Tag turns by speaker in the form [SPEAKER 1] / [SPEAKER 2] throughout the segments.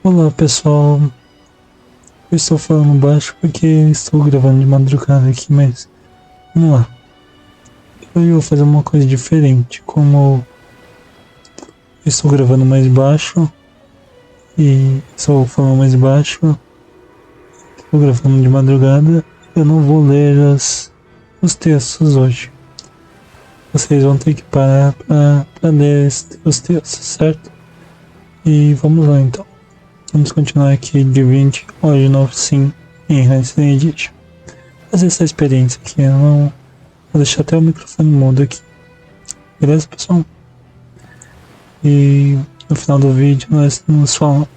[SPEAKER 1] Olá pessoal, eu estou falando baixo porque estou gravando de madrugada aqui, mas vamos lá. Hoje eu vou fazer uma coisa diferente, como eu estou gravando mais baixo e estou falando mais baixo, estou gravando de madrugada, eu não vou ler os textos hoje. Vocês vão ter que parar para ler os textos, certo? E vamos lá então. Vamos continuar aqui Divinity, hoje no sim, em Essência Edition. Fazer essa experiência aqui, eu não vou deixar até o microfone mudo aqui. Beleza, pessoal? E no final do vídeo nós nos falamos.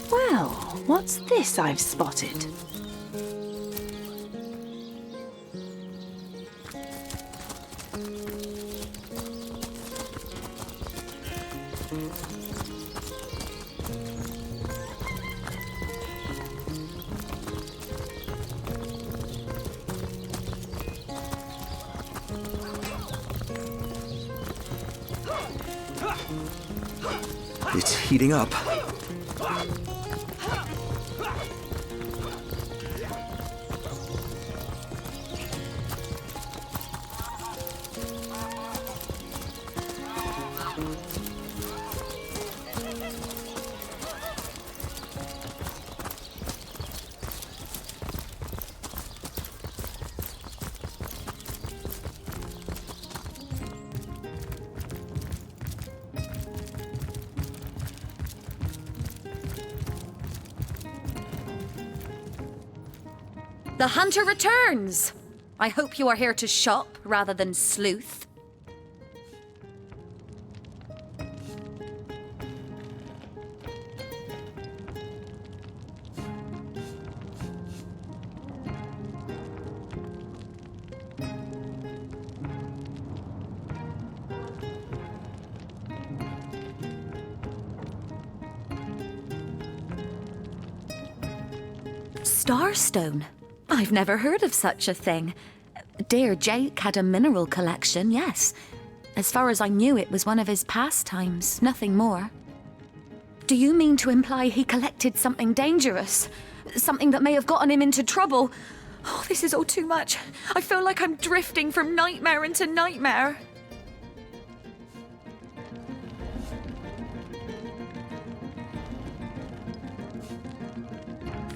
[SPEAKER 2] Well, what's this I've spotted?
[SPEAKER 3] It's heating up.
[SPEAKER 4] The hunter returns! I hope you are here to shop rather than sleuth. Starstone? I've never heard of such a thing. Dear Jake had a mineral collection, yes. As far as I knew, it was one of his pastimes, nothing more. Do you mean to imply he collected something dangerous? Something that may have gotten him into trouble? Oh, this is all too much. I feel like I'm drifting from nightmare into nightmare.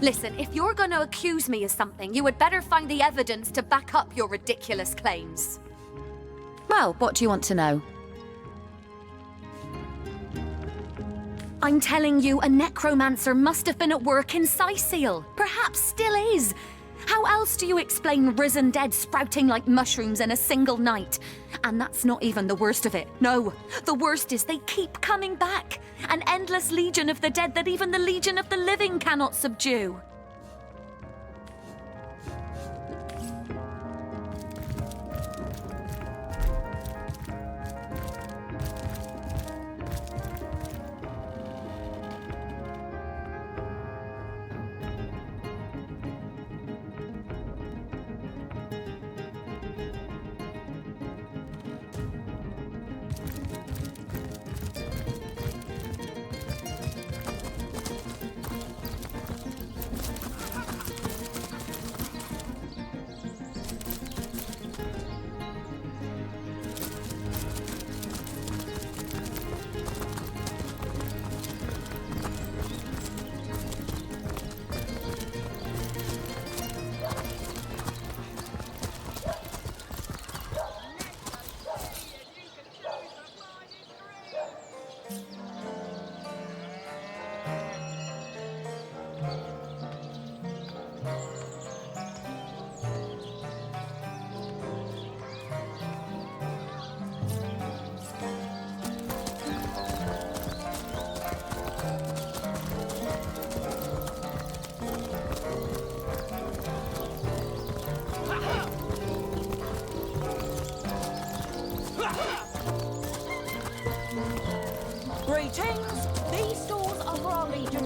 [SPEAKER 4] Listen, if you're going to accuse me of something, you had better find the evidence to back up your ridiculous claims. Well, what do you want to know? I'm telling you, a necromancer must have been at work in Sicil. Perhaps still is. How else do you explain risen dead sprouting like mushrooms in a single night? And that's not even the worst of it. No, the worst is they keep coming back. An endless legion of the dead that even the legion of the living cannot subdue.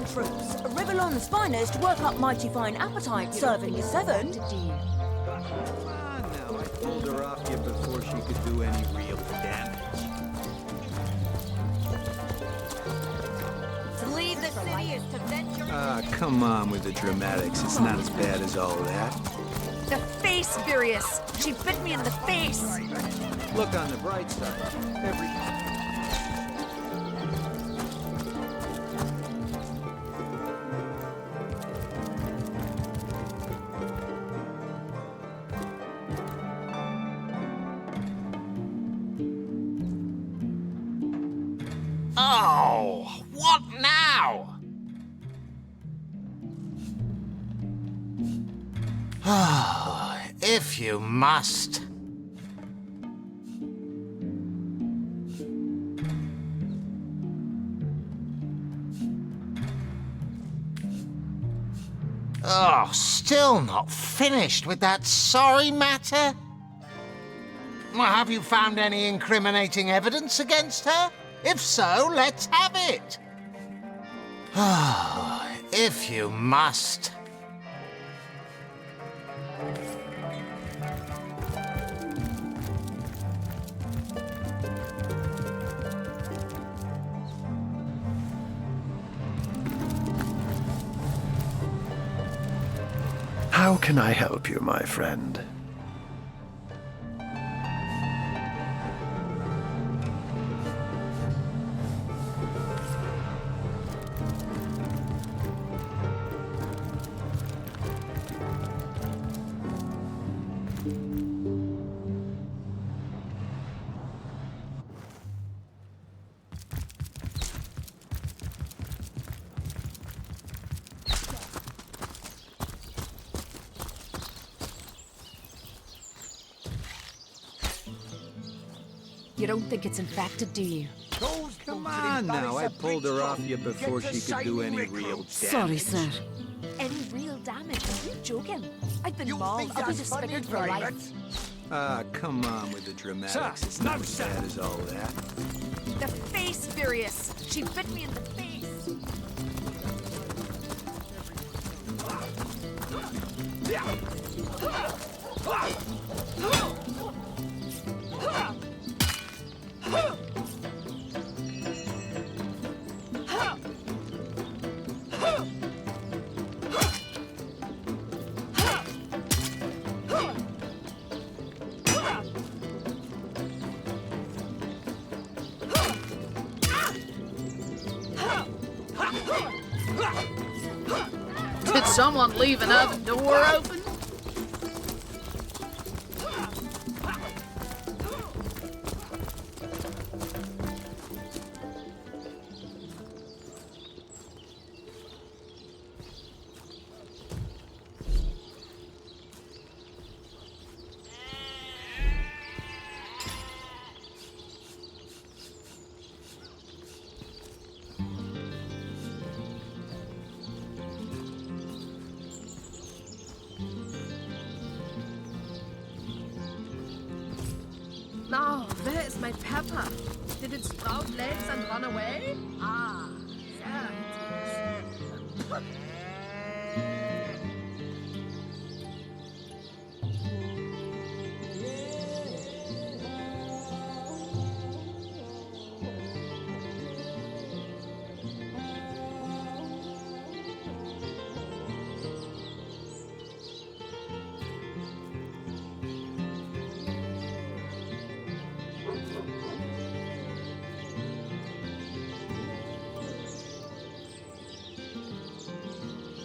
[SPEAKER 5] Rivellon troops. Rivellon's finest work up mighty fine appetite, serving you seven.
[SPEAKER 3] Come on now, I pulled her off you before she could do any real damage.
[SPEAKER 5] To leave the city is to venture...
[SPEAKER 3] Ah, come on with the dramatics. It's not as bad as all that.
[SPEAKER 5] The face furious! She bit me in the face!
[SPEAKER 3] Look on the bright side. Every...
[SPEAKER 6] Oh, what now? Oh, if you must. Oh, still not finished with that sorry matter? Well, have you found any incriminating evidence against her? If so, let's have it. Oh, if you must.
[SPEAKER 7] How can I help you, my friend?
[SPEAKER 5] You don't think it's infected, do you?
[SPEAKER 3] Come on now, I pulled her off you before she could do any real damage.
[SPEAKER 5] Sorry, sir. Any real damage? Are you joking? I've been mauled. I'll be disfigured for life.
[SPEAKER 3] Ah, come on with the dramatics. It's not as bad as all that.
[SPEAKER 5] The face furious! She bit me in the face!
[SPEAKER 8] Did someone leave an oven door open? Now, where is my pepper? Did it sprout legs and run away? Ah, there it is.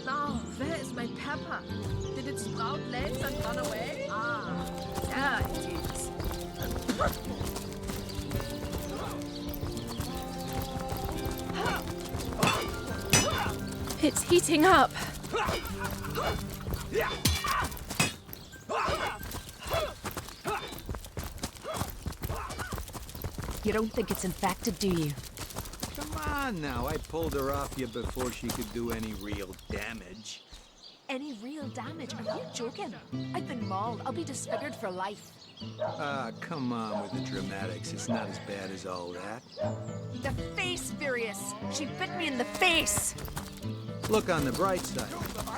[SPEAKER 8] Now, where is my pepper? Did it sprout legs and run away? Ah, there it is.
[SPEAKER 9] It's heating up.
[SPEAKER 5] You don't think it's infected, do you?
[SPEAKER 3] Come on now, I pulled her off you before she could do any real damage.
[SPEAKER 5] Any real damage? Are you joking? I've been mauled. I'll be disfigured for life.
[SPEAKER 3] Ah, come on with the dramatics. It's not as bad as all that.
[SPEAKER 5] The face furious! She bit me in the face!
[SPEAKER 3] Look on the bright side.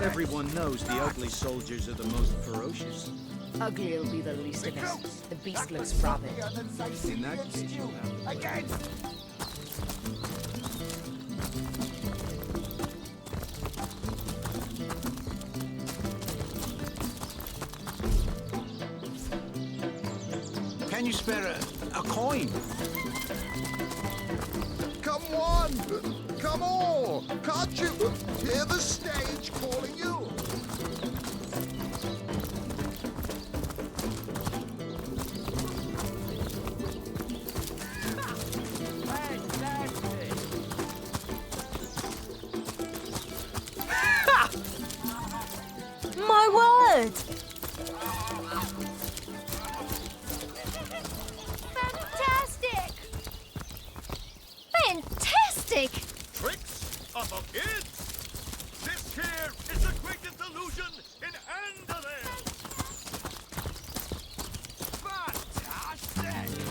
[SPEAKER 3] Everyone knows the ugly soldiers are the most ferocious.
[SPEAKER 5] Ugly'll be the least of us. The beast looks rabid.
[SPEAKER 3] In that case, you'll have again. Can you spare a coin?
[SPEAKER 9] Come on! Come on! Can't you hear the stage calling you?
[SPEAKER 10] My word!
[SPEAKER 11] Fantastic! Fantastic!
[SPEAKER 9] Tricks are for kids! This here is the greatest illusion in Andalus! Fantastic!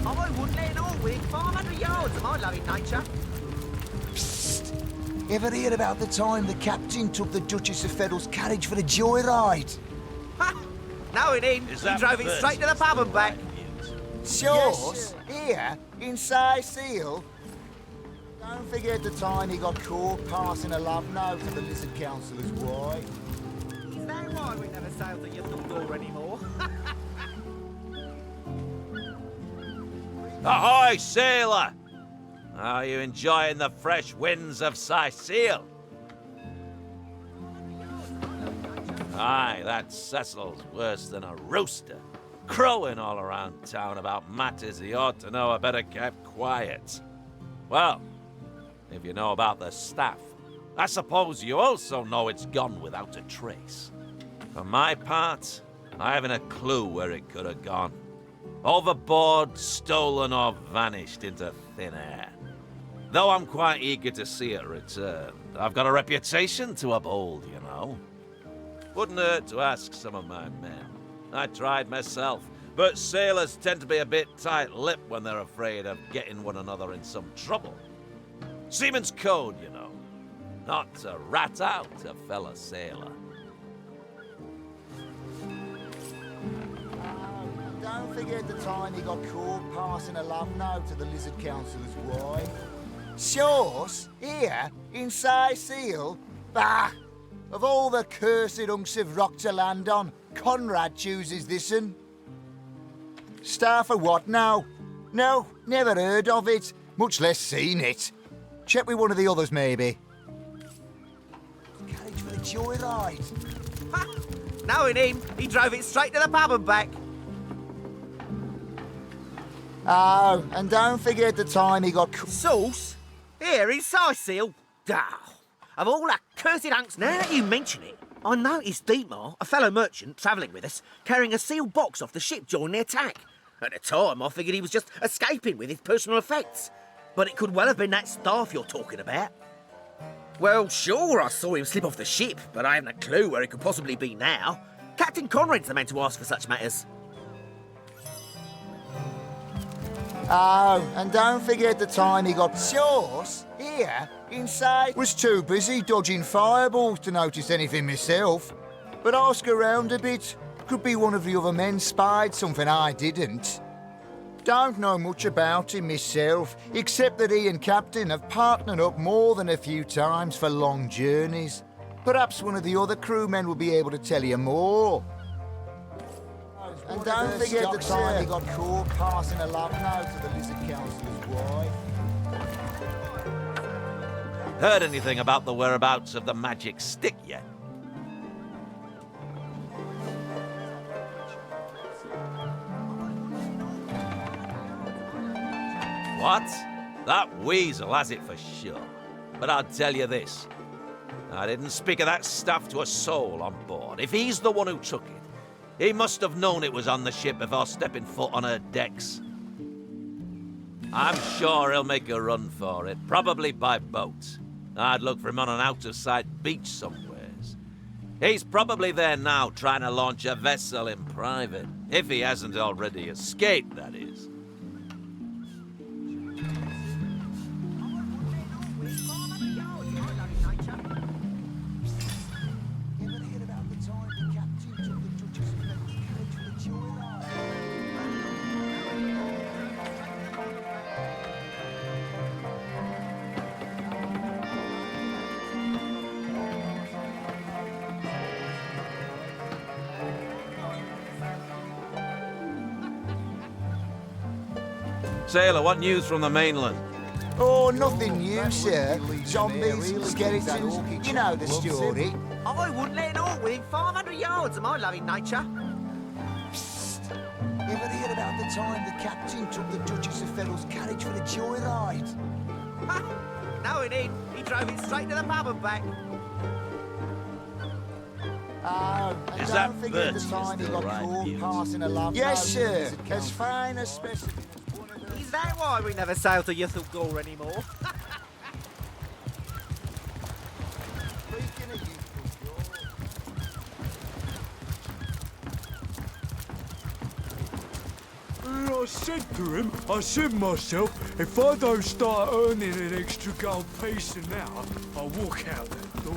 [SPEAKER 12] I wouldn't let it all win 500 yards of my loving nature.
[SPEAKER 13] Psst! Ever hear about the time the captain took the Duchess of Federal's carriage for a joyride?
[SPEAKER 12] Ha! Knowing him, he drove it straight to the pub and back.
[SPEAKER 13] Shows? Here, in Seal? Don't forget the time he got caught passing a love note to the Lizard Councillor's wife.
[SPEAKER 12] Is that why we never sailed at your door anymore?
[SPEAKER 14] Ahoy, sailor! Are you enjoying the fresh winds of Seal? Aye, that Cecil's worse than a rooster, crowing all around town about matters he ought to know are better kept quiet. Well, if you know about the staff, I suppose you also know it's gone without a trace. For my part, I haven't a clue where it could have gone. Overboard, stolen, or vanished into thin air. Though I'm quite eager to see it return, I've got a reputation to uphold, you know. Wouldn't hurt to ask some of my men. I tried myself, but sailors tend to be a bit tight-lipped when they're afraid of getting one another in some trouble. Seaman's code, you know. Not to rat out a fellow sailor.
[SPEAKER 13] Don't forget the time he got caught passing a love note to the Lizard Councillor's wife. Shows? Here? In Seal? Bah! Of all the cursed hunks of rock to land on, Conrad chooses this'n. Star for what now? No, never heard of it, much less seen it. Check with one of the others, maybe. Carriage for the joyride.
[SPEAKER 12] Ha! Knowing him, he drove it straight to the pub and back.
[SPEAKER 13] Oh, and don't forget the time he got...
[SPEAKER 12] Sauce? Here in Seal? Oh, of all the cursed hunks, now that you mention it, I noticed Dietmar, a fellow merchant travelling with us, carrying a sealed box off the ship during the attack. At the time, I figured he was just escaping with his personal effects. But it could well have been that staff you're talking about. Well, sure, I saw him slip off the ship, but I haven't a clue where he could possibly be now. Captain Conrad's the man to ask for such matters.
[SPEAKER 13] Oh, and don't forget the time he got sauce here inside. Was too busy dodging fireballs to notice anything myself. But ask around a bit. Could be one of the other men spied something I didn't. Don't know much about him myself, except that he and Captain have partnered up more than a few times for long journeys. Perhaps one of the other crewmen will be able to tell you more. And don't forget the time he got caught passing a love note to the Lizard Councillor's wife.
[SPEAKER 14] Heard anything about the whereabouts of the magic stick yet? What? That weasel has it for sure. But I'll tell you this. I didn't speak of that stuff to a soul on board. If he's the one who took it, he must have known it was on the ship before stepping foot on her decks. I'm sure he'll make a run for it, probably by boat. I'd look for him on an out-of-sight beach somewheres. He's probably there now trying to launch a vessel in private, if he hasn't already escaped, that is. Sailor, what news from the mainland?
[SPEAKER 13] Oh, nothing new, sir. Zombies, skeletons, you know the story.
[SPEAKER 12] I wouldn't let it all within 500 yards of my loving nature.
[SPEAKER 13] Psst. Ever heard about the time the captain took the Duchess of Fellow's carriage for a joyride?
[SPEAKER 12] No, he didn't. He drove it straight to the pub and back.
[SPEAKER 13] Oh, and
[SPEAKER 14] Is
[SPEAKER 13] don't
[SPEAKER 14] that
[SPEAKER 13] forget the
[SPEAKER 14] Bertie
[SPEAKER 13] time he
[SPEAKER 14] still
[SPEAKER 13] got
[SPEAKER 14] right,
[SPEAKER 13] caught
[SPEAKER 14] Hughes?
[SPEAKER 13] passing a love
[SPEAKER 6] Yes, sir.
[SPEAKER 13] As fine a specimen.
[SPEAKER 12] Is that why we never sail to Yethel Gore anymore?
[SPEAKER 9] I said to him, I said myself, if I don't start earning an extra gold piece an hour, I'll walk out that door.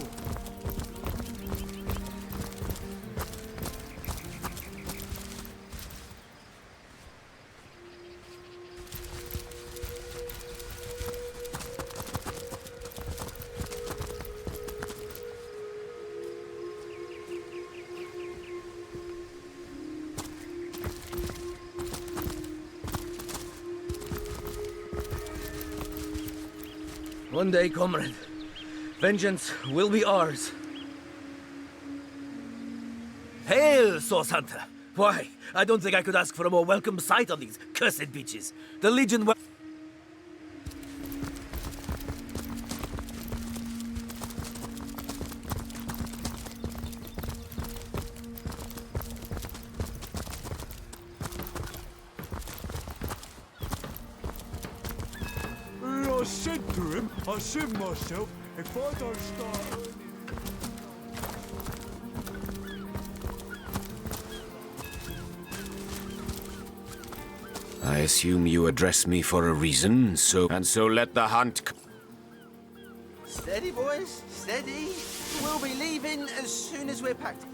[SPEAKER 10] One day, comrade, vengeance will be ours. Hail, Source Hunter! Why, I don't think I could ask for a more welcome sight on these cursed beaches. The Legion were...
[SPEAKER 9] I said myself, if I don't start earning...
[SPEAKER 15] I assume you address me for a reason, so let the hunt...
[SPEAKER 12] Steady, boys, steady. We'll be leaving as soon as we're packed.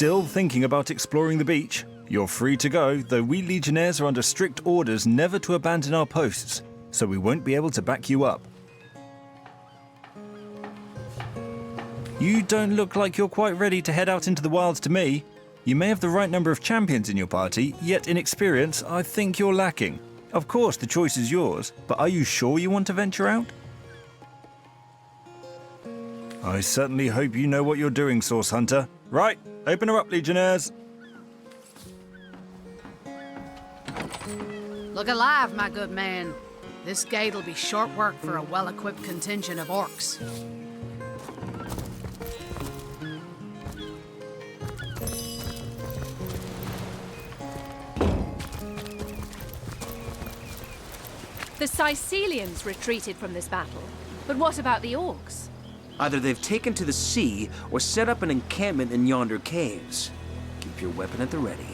[SPEAKER 16] still thinking about exploring the beach? You're free to go, though we Legionnaires are under strict orders never to abandon our posts, so we won't be able to back you up. You don't look like you're quite ready to head out into the wilds to me. You may have the right number of champions in your party, yet in experience, I think you're lacking. Of course, the choice is yours, but are you sure you want to venture out? I certainly hope you know what you're doing, Source Hunter. Right, open her up, Legionnaires.
[SPEAKER 8] Look alive, my good man. This gate'll be short work for a well-equipped contingent of orcs.
[SPEAKER 17] The Sicilians retreated from this battle, but what about the orcs?
[SPEAKER 18] Either they've taken to the sea or set up an encampment in yonder caves. Keep your weapon at the ready.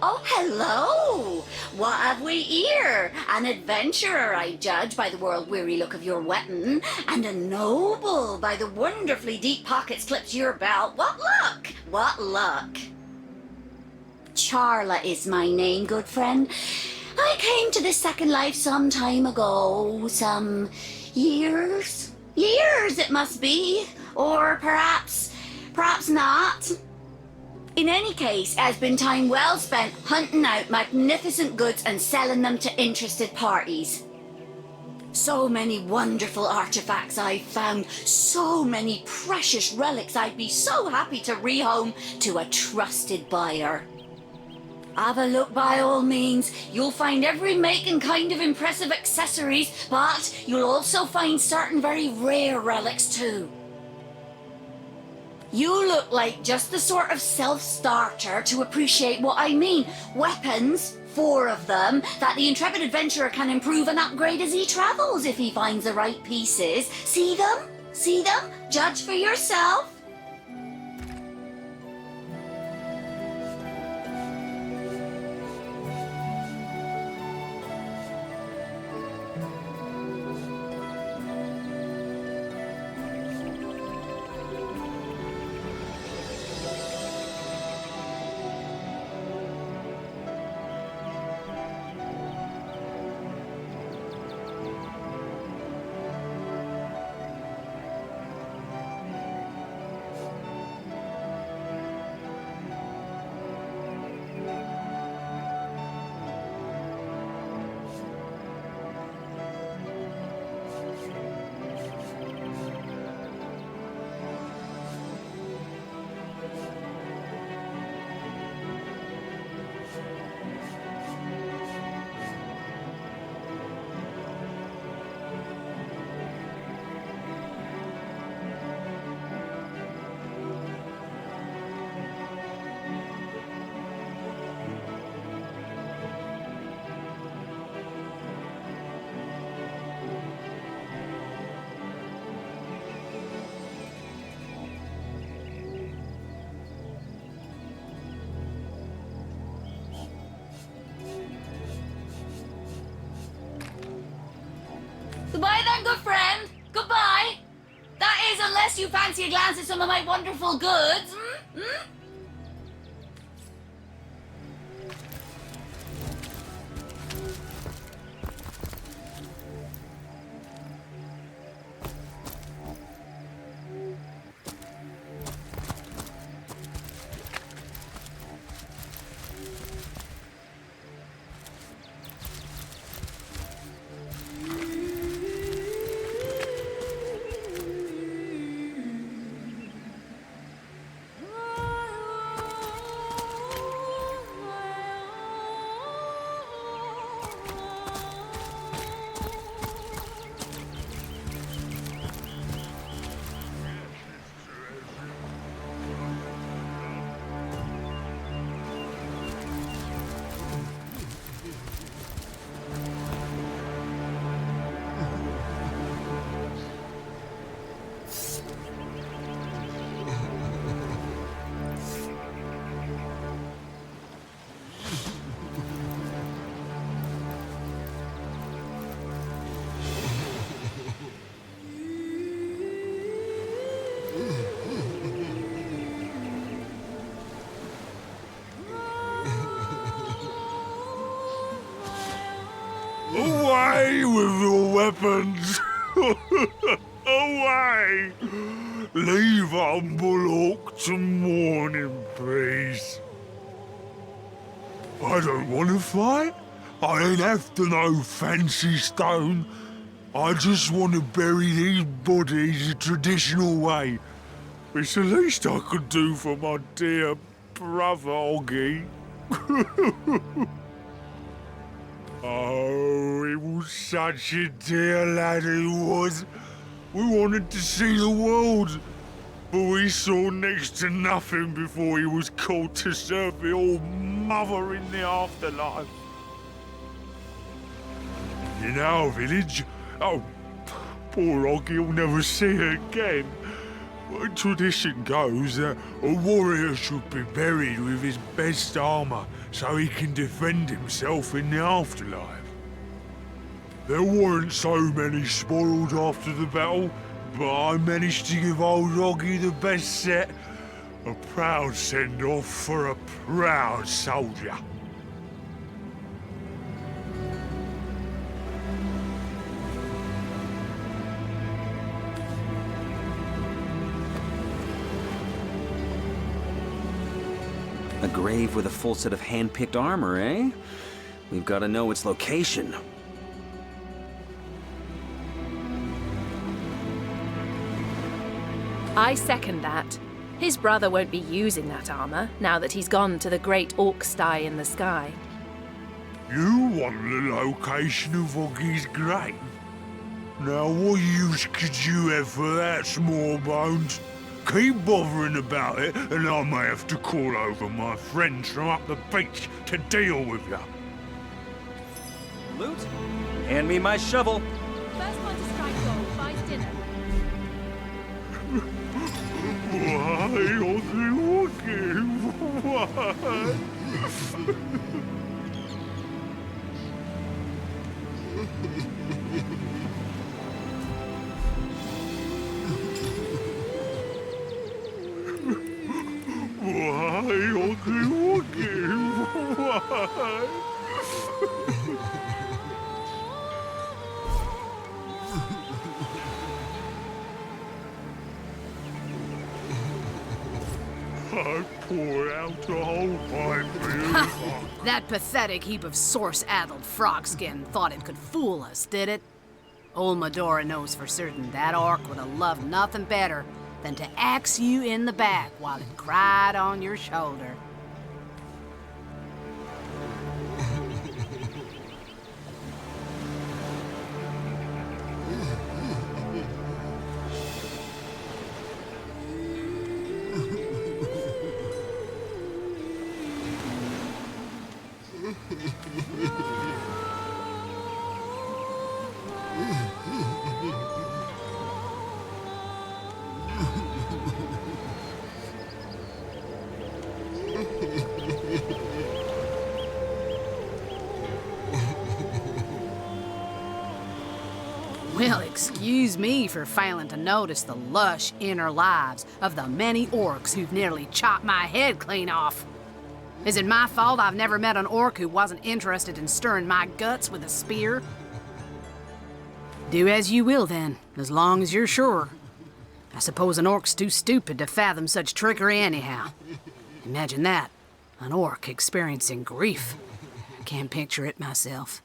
[SPEAKER 19] Oh, hello! What have we here? An adventurer, I judge, by the world-weary look of your weapon, and a noble by the wonderfully deep pockets clipped to your belt. What luck! What luck! Charla is my name, good friend. I came to this second life some time ago, some years? Years, it must be. Or perhaps not. In any case, it has been time well spent hunting out magnificent goods and selling them to interested parties. So many wonderful artifacts I've found, so many precious relics I'd be so happy to rehome to a trusted buyer. Have a look by all means. You'll find every make and kind of impressive accessories, but you'll also find certain very rare relics too. You look like just the sort of self-starter to appreciate what I mean. Weapons, 4 of them, that the intrepid adventurer can improve and upgrade as he travels if he finds the right pieces. See them? See them? Judge for yourself. Goodbye then, good friend. Goodbye. That is, unless you fancy a glance at some of my wonderful goods.
[SPEAKER 9] Away with your weapons! Away! Leave humble orc to mourn in peace. I don't want to fight. I ain't after no fancy stone. I just want to bury these bodies the traditional way. It's the least I could do for my dear brother Oggy. Oh, he was such a dear lad he was. We wanted to see the world, but we saw next to nothing before he was called to serve the old mother in the afterlife. In our village, oh, poor Oggy will never see her again. Tradition goes that a warrior should be buried with his best armor so he can defend himself in the afterlife. There weren't so many spoiled after the battle, but I managed to give old Oggy the best set. A proud send-off for a proud soldier.
[SPEAKER 18] A grave with a full set of hand-picked armor, eh? We've got to know its location.
[SPEAKER 17] I second that. His brother won't be using that armor now that he's gone to the great orc sty in the sky.
[SPEAKER 9] You want the location of Oggy's grave? Now what use could you have for that, small bones? Keep bothering about it, and I may have to call over my friends from up the beach to deal with you.
[SPEAKER 18] Loot? Hand me my shovel.
[SPEAKER 17] First one to strike gold buys dinner.
[SPEAKER 9] Why, Oggy, why? Why, Oggy, why? I poured out the whole pint for you.
[SPEAKER 8] That pathetic heap of source-addled frog skin thought it could fool us, did it? Old Medora knows for certain that orc would have loved nothing better than to axe you in the back while it cried on your shoulder. Well, excuse me for failing to notice the lush inner lives of the many orcs who've nearly chopped my head clean off. Is it my fault I've never met an orc who wasn't interested in stirring my guts with a spear? Do as you will, then, as long as you're sure. I suppose an orc's too stupid to fathom such trickery anyhow. Imagine that, an orc experiencing grief. I can't picture it myself.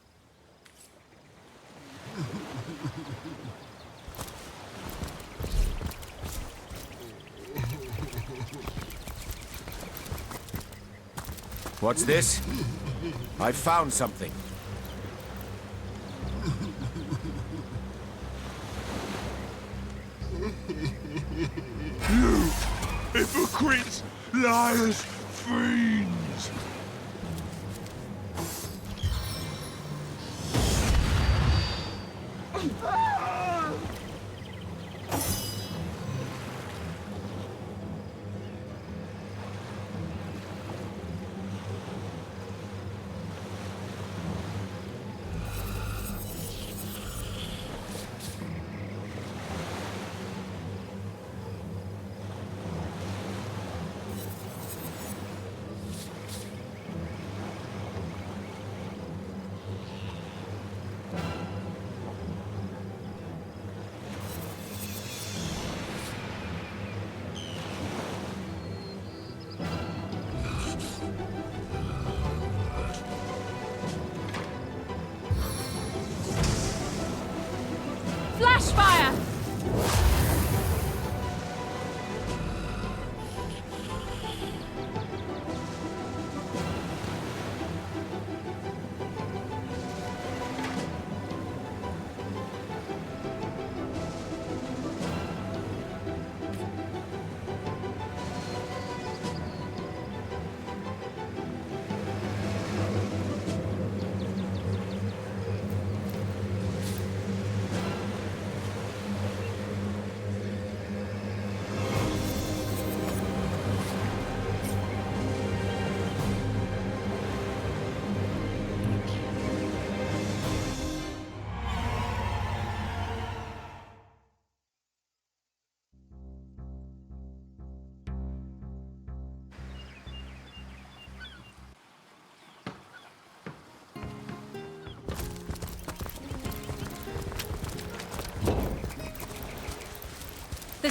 [SPEAKER 15] What's this? I found something.
[SPEAKER 9] You hypocrites, liars, fiends!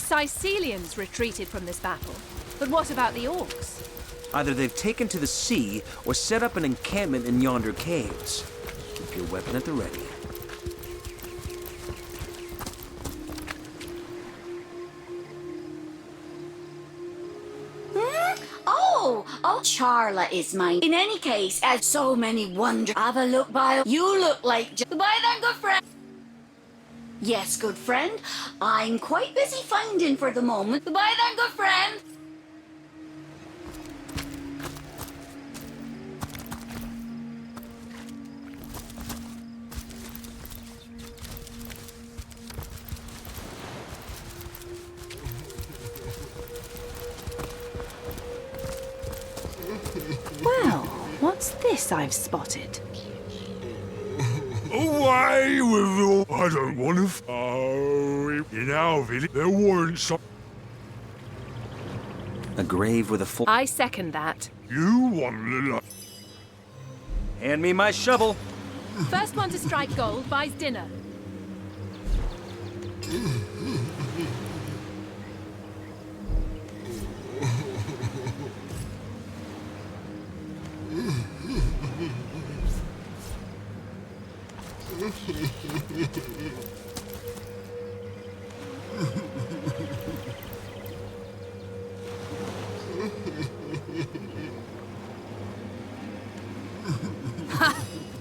[SPEAKER 17] Sicilians retreated from this battle. But what about the orcs?
[SPEAKER 18] Either they've taken to the sea or set up an encampment in yonder caves. Keep your weapon at the ready.
[SPEAKER 19] Oh, Charla is mine. In any case, as so many wonder, have a look by. You look like. Goodbye then, good friend. Yes, good friend. I'm quite busy finding for the moment. Goodbye then, good friend.
[SPEAKER 2] Well, what's this I've spotted?
[SPEAKER 9] Away with all. I don't want to. Oh, in our village, there weren't some.
[SPEAKER 18] A grave with a full.
[SPEAKER 17] I second that.
[SPEAKER 9] You want to.
[SPEAKER 18] Hand me my shovel.
[SPEAKER 17] First one to strike gold buys dinner.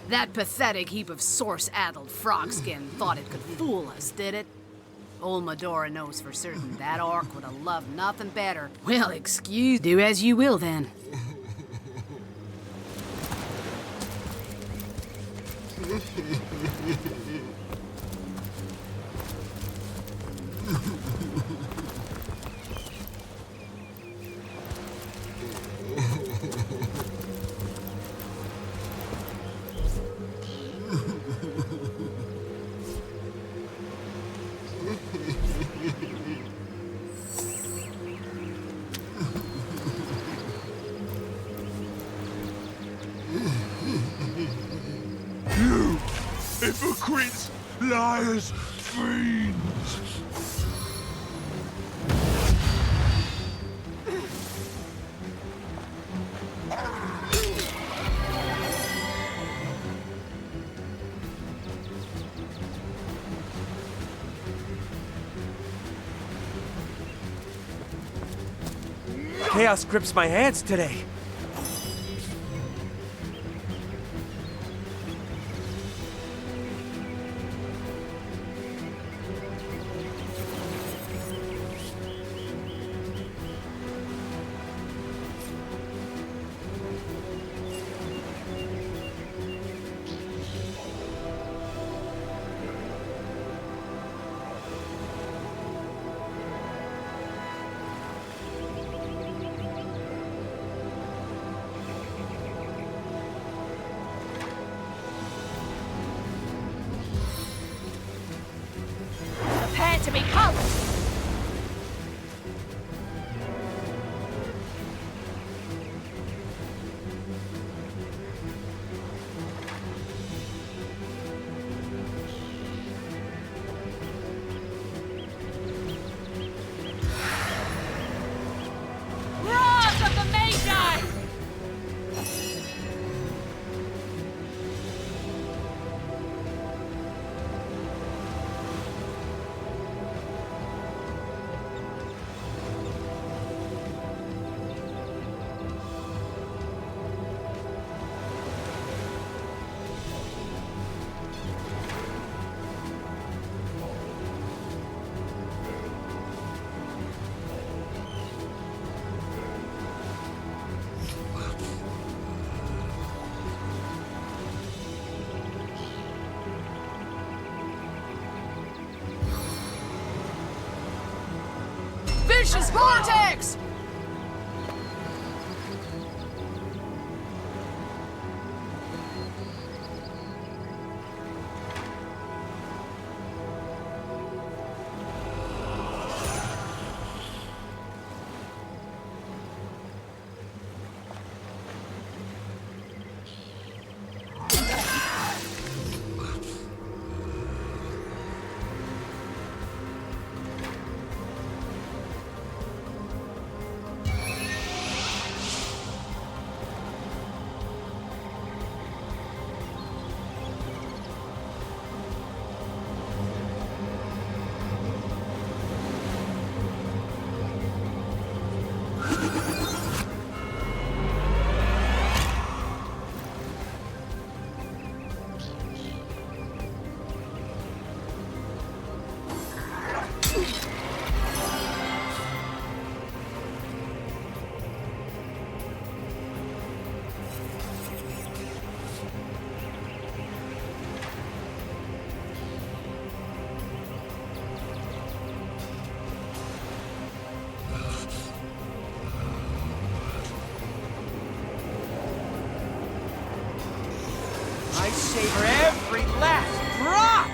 [SPEAKER 8] That pathetic heap of source-addled frog skin thought it could fool us, did it? Old Medora knows for certain that orc would have loved nothing better. Well, excuse, do as you will then.
[SPEAKER 9] You hypocrites, liars, fiends!
[SPEAKER 18] Chaos grips my hands today.
[SPEAKER 17] Prepare to be helped! Wrath of the Magi! Vicious vortex!
[SPEAKER 10] savor every last drop!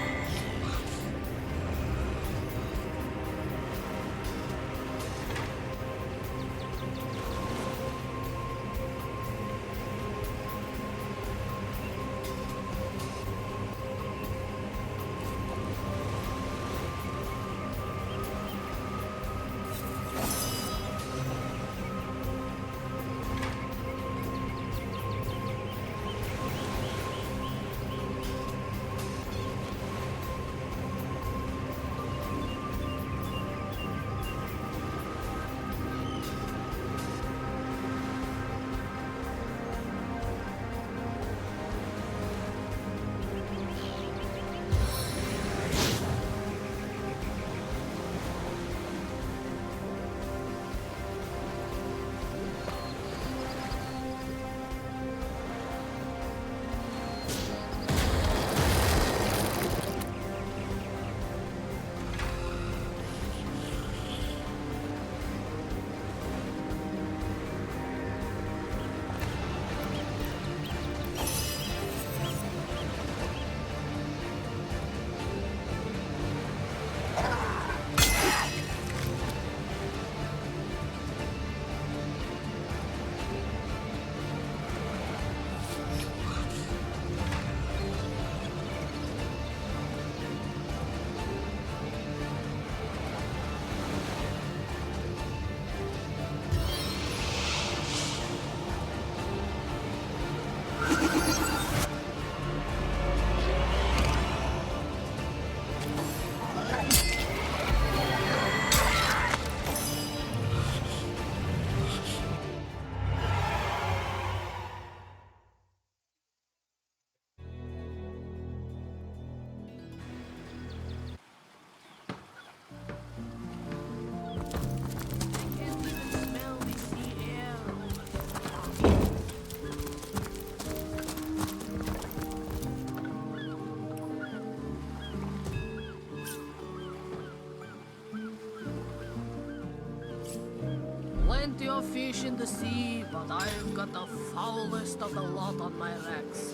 [SPEAKER 8] Plenty of fish in the sea, but I've got the foulest of the lot on my legs.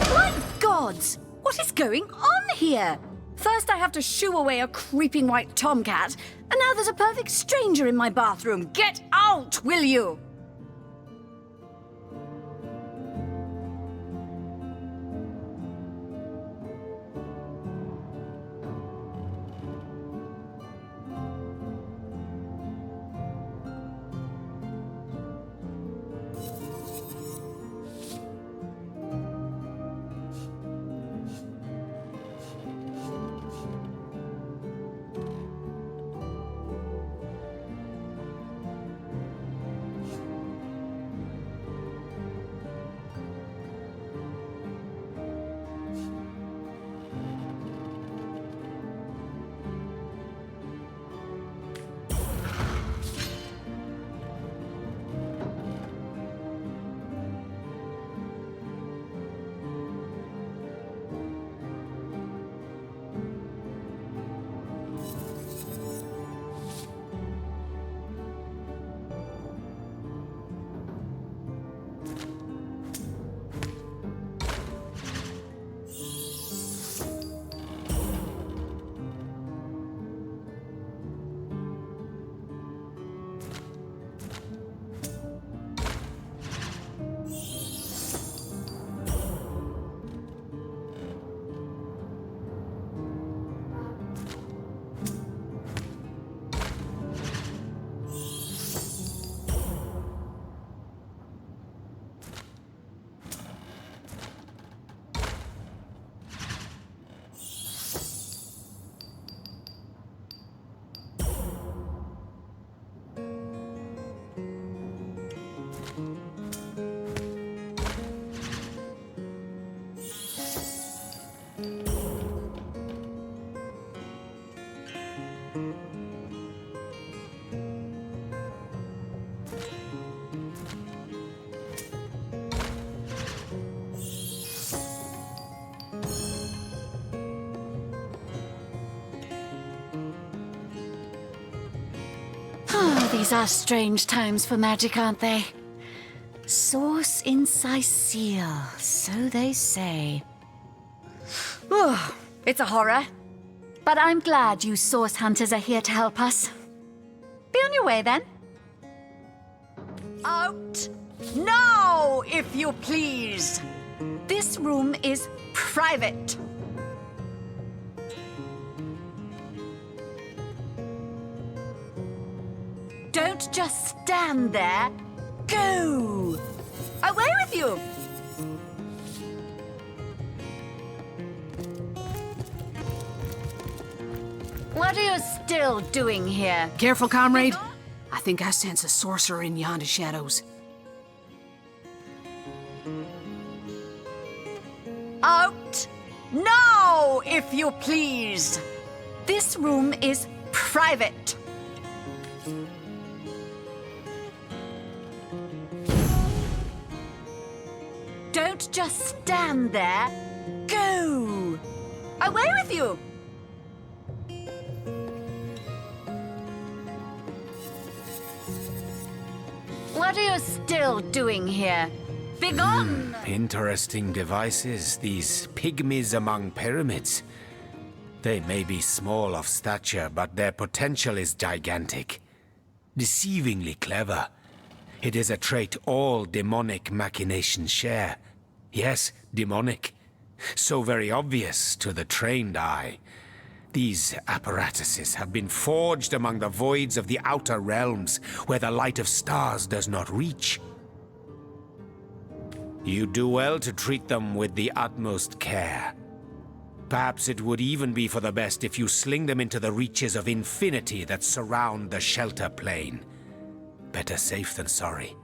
[SPEAKER 20] My gods! What is going on here? First I have to shoo away a creeping white tomcat, and now there's a perfect stranger in my bathroom. Get out, will you? Oh, these are strange times for magic, aren't they? Source inside seal, so they say. Oh, it's a horror. But I'm glad you source hunters are here to help us. Be on your way then. Out! Now, if you please! This room is private. Don't just stand there. Go! Away with you! What are you still doing here?
[SPEAKER 8] Careful, comrade. I think I sense a sorcerer in yonder shadows.
[SPEAKER 20] Out! Now, if you please! This room is private. Don't just stand there. Go! Away with you! What are you still doing here? Begone!
[SPEAKER 15] Interesting devices, these pygmies among pyramids. They may be small of stature, but their potential is gigantic. Deceivingly clever. It is a trait all demonic machinations share. Yes, demonic. So very obvious to the trained eye. These apparatuses have been forged among the voids of the outer realms, where the light of stars does not reach. You do well to treat them with the utmost care. Perhaps it would even be for the best if you sling them into the reaches of infinity that surround the shelter plane. Better safe than sorry.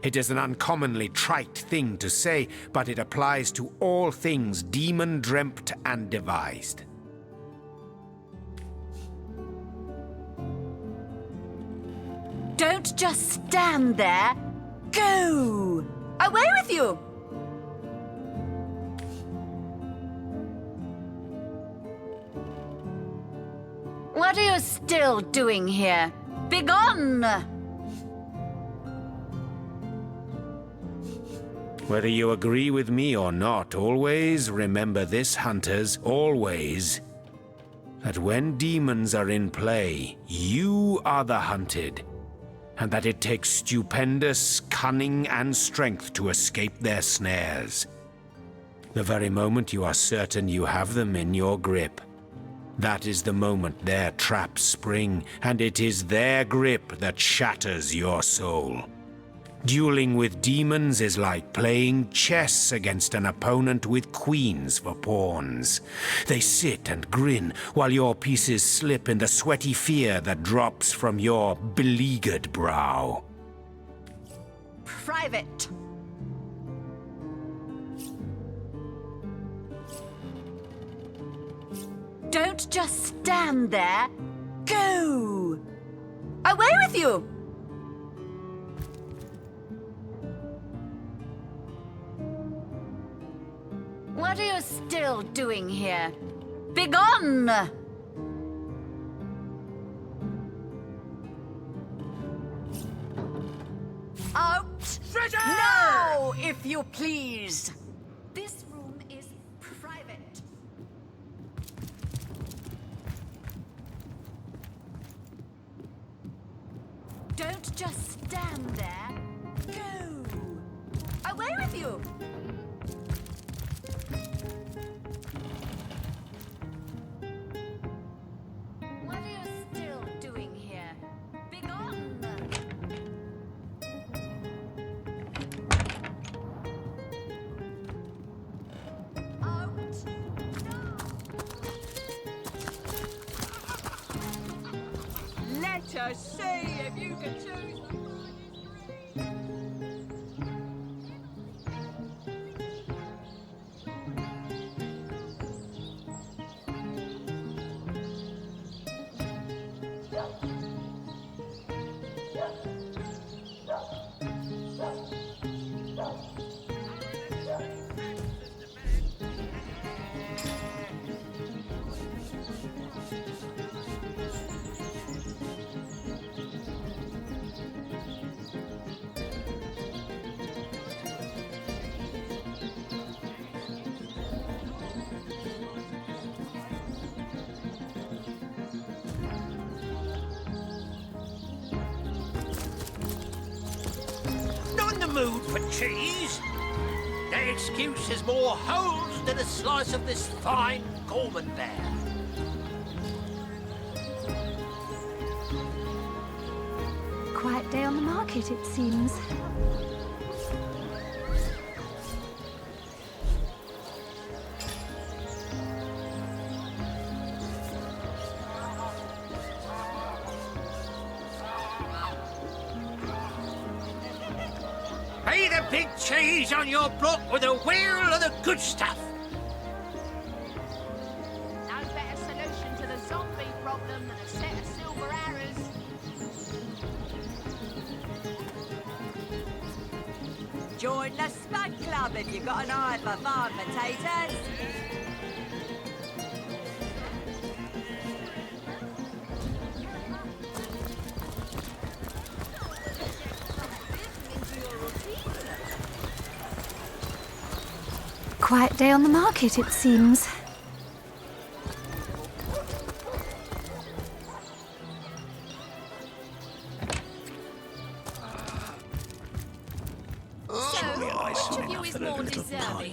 [SPEAKER 15] It is an uncommonly trite thing to say, but it applies to all things demon-dreamt and devised.
[SPEAKER 20] Don't just stand there. Go! Away with you! What are you still doing here? Begone!
[SPEAKER 15] Whether you agree with me or not, always remember this, hunters, always, that when demons are in play, you are the hunted, and that it takes stupendous cunning and strength to escape their snares. The very moment you are certain you have them in your grip, that is the moment their traps spring, and it is their grip that shatters your soul. Dueling with demons is like playing chess against an opponent with queens for pawns. They sit and grin while your pieces slip in the sweaty fear that drops from your beleaguered brow.
[SPEAKER 20] Private. Don't just stand there. Go! Away with you! What are you still doing here? Begone! Out! Now, if you please! This room is private. Don't just stand there. Go! Away with you! What are you still doing here? Begone! Out! No!
[SPEAKER 21] Let us see if you can choose the
[SPEAKER 6] mood for cheese? The excuse is more holes than a slice of this fine Gorman there.
[SPEAKER 11] Quiet day on the market, it seems.
[SPEAKER 6] Be the big cheese on your block with a wheel of the good stuff.
[SPEAKER 5] No better solution to the zombie problem than a set of silver arrows.
[SPEAKER 21] Join the Spud Club if you've got an eye for farm potatoes.
[SPEAKER 11] Quiet day on the market, it seems.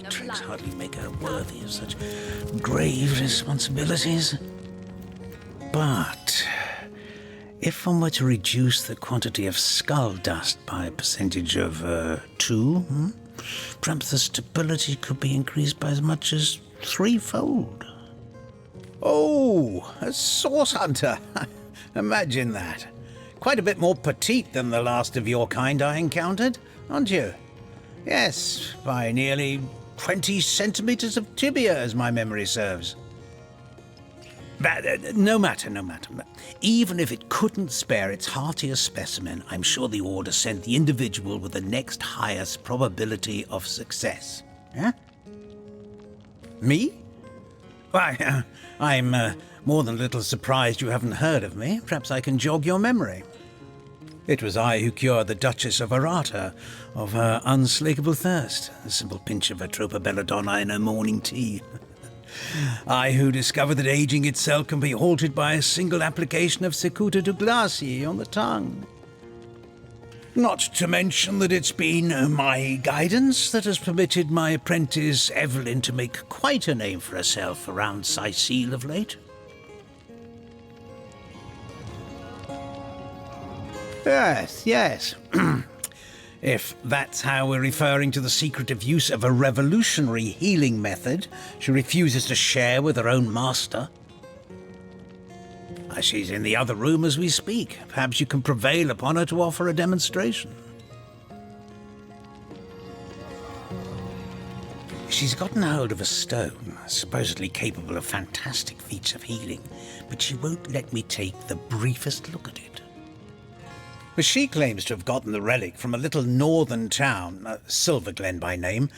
[SPEAKER 1] Tricks hardly make her worthy of such grave responsibilities. But if one were to reduce the quantity of skull dust by a percentage of 2, perhaps the stability could be increased by as much as 3-fold.
[SPEAKER 22] Oh, a source hunter. Imagine that. Quite a bit more petite than the last of your kind I encountered, aren't you? Yes, by nearly 20 centimeters of tibia, as my memory serves. But no matter. Even if it couldn't spare its heartiest specimen, I'm sure the order sent the individual with the next highest probability of success. Yeah? Me? Why, I'm more than a little surprised you haven't heard of me. Perhaps I can jog your memory. It was I who cured the Duchess of Arata of her unslakable thirst, a simple pinch of Atropa belladonna in her morning tea. I who discovered that aging itself can be halted by a single application of Cicuta Douglasii on the tongue. Not to mention that it's been my guidance that has permitted my apprentice Evelyn to make quite a name for herself around Sicile of late. Yes. If that's how we're referring to the secretive use of a revolutionary healing method she refuses to share with her own master. She's in the other room as we speak. Perhaps you can prevail upon her to offer a demonstration. She's gotten hold of a stone, supposedly capable of fantastic feats of healing, but she won't let me take the briefest look at it. She claims to have gotten the relic from a little northern town, Silverglen by name,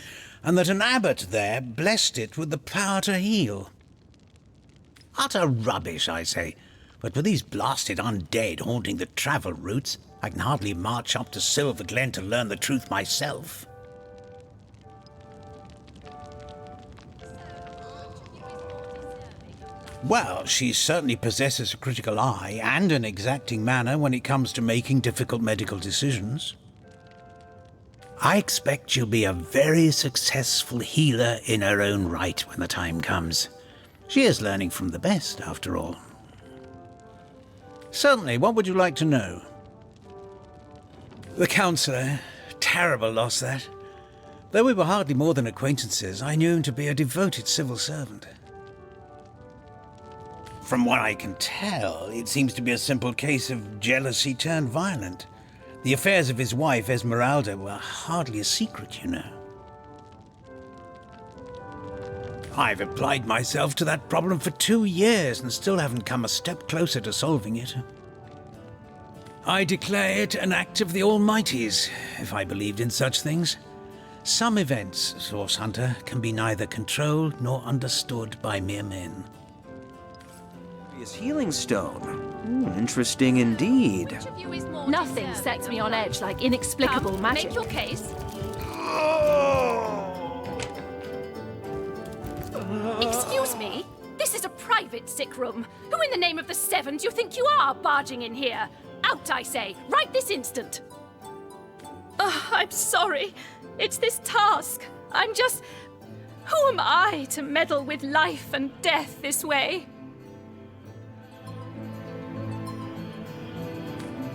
[SPEAKER 22] and that an abbot there blessed it with the power to heal. Utter rubbish, I say. But with these blasted undead haunting the travel routes, I can hardly march up to Silverglen to learn the truth myself. Well, she certainly possesses a critical eye and an exacting manner when it comes to making difficult medical decisions. I expect she'll be a very successful healer in her own right when the time comes. She is learning from the best, after all. Certainly, what would you like to know? The counsellor. Terrible loss, that. Though we were hardly more than acquaintances, I knew him to be a devoted civil servant. From what I can tell, it seems to be a simple case of jealousy turned violent. The affairs of his wife, Esmeralda, were hardly a secret, you know. I've applied myself to that problem for 2 years and still haven't come a step closer to solving it. I declare it an act of the Almighty's, if I believed in such things. Some events, Source Hunter, can be neither controlled nor understood by mere men.
[SPEAKER 18] Healing stone. Interesting indeed.
[SPEAKER 17] Nothing sets me on edge like inexplicable magic.
[SPEAKER 5] Make your case.
[SPEAKER 17] Excuse me? This is a private sick room. Who in the name of the Seven do you think you are barging in here? Out, I say, right this instant. I'm sorry. It's this task. I'm just... Who am I to meddle with life and death this way?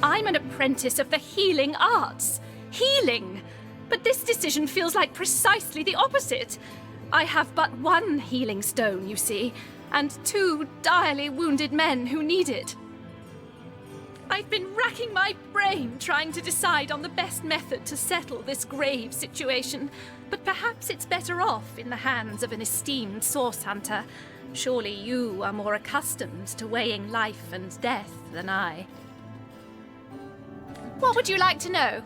[SPEAKER 17] I'm an apprentice of the healing arts. Healing! But this decision feels like precisely the opposite. I have but one healing stone, you see, and 2 direly wounded men who need it. I've been racking my brain trying to decide on the best method to settle this grave situation, but perhaps it's better off in the hands of an esteemed source hunter. Surely you are more accustomed to weighing life and death than I. What would you like to know?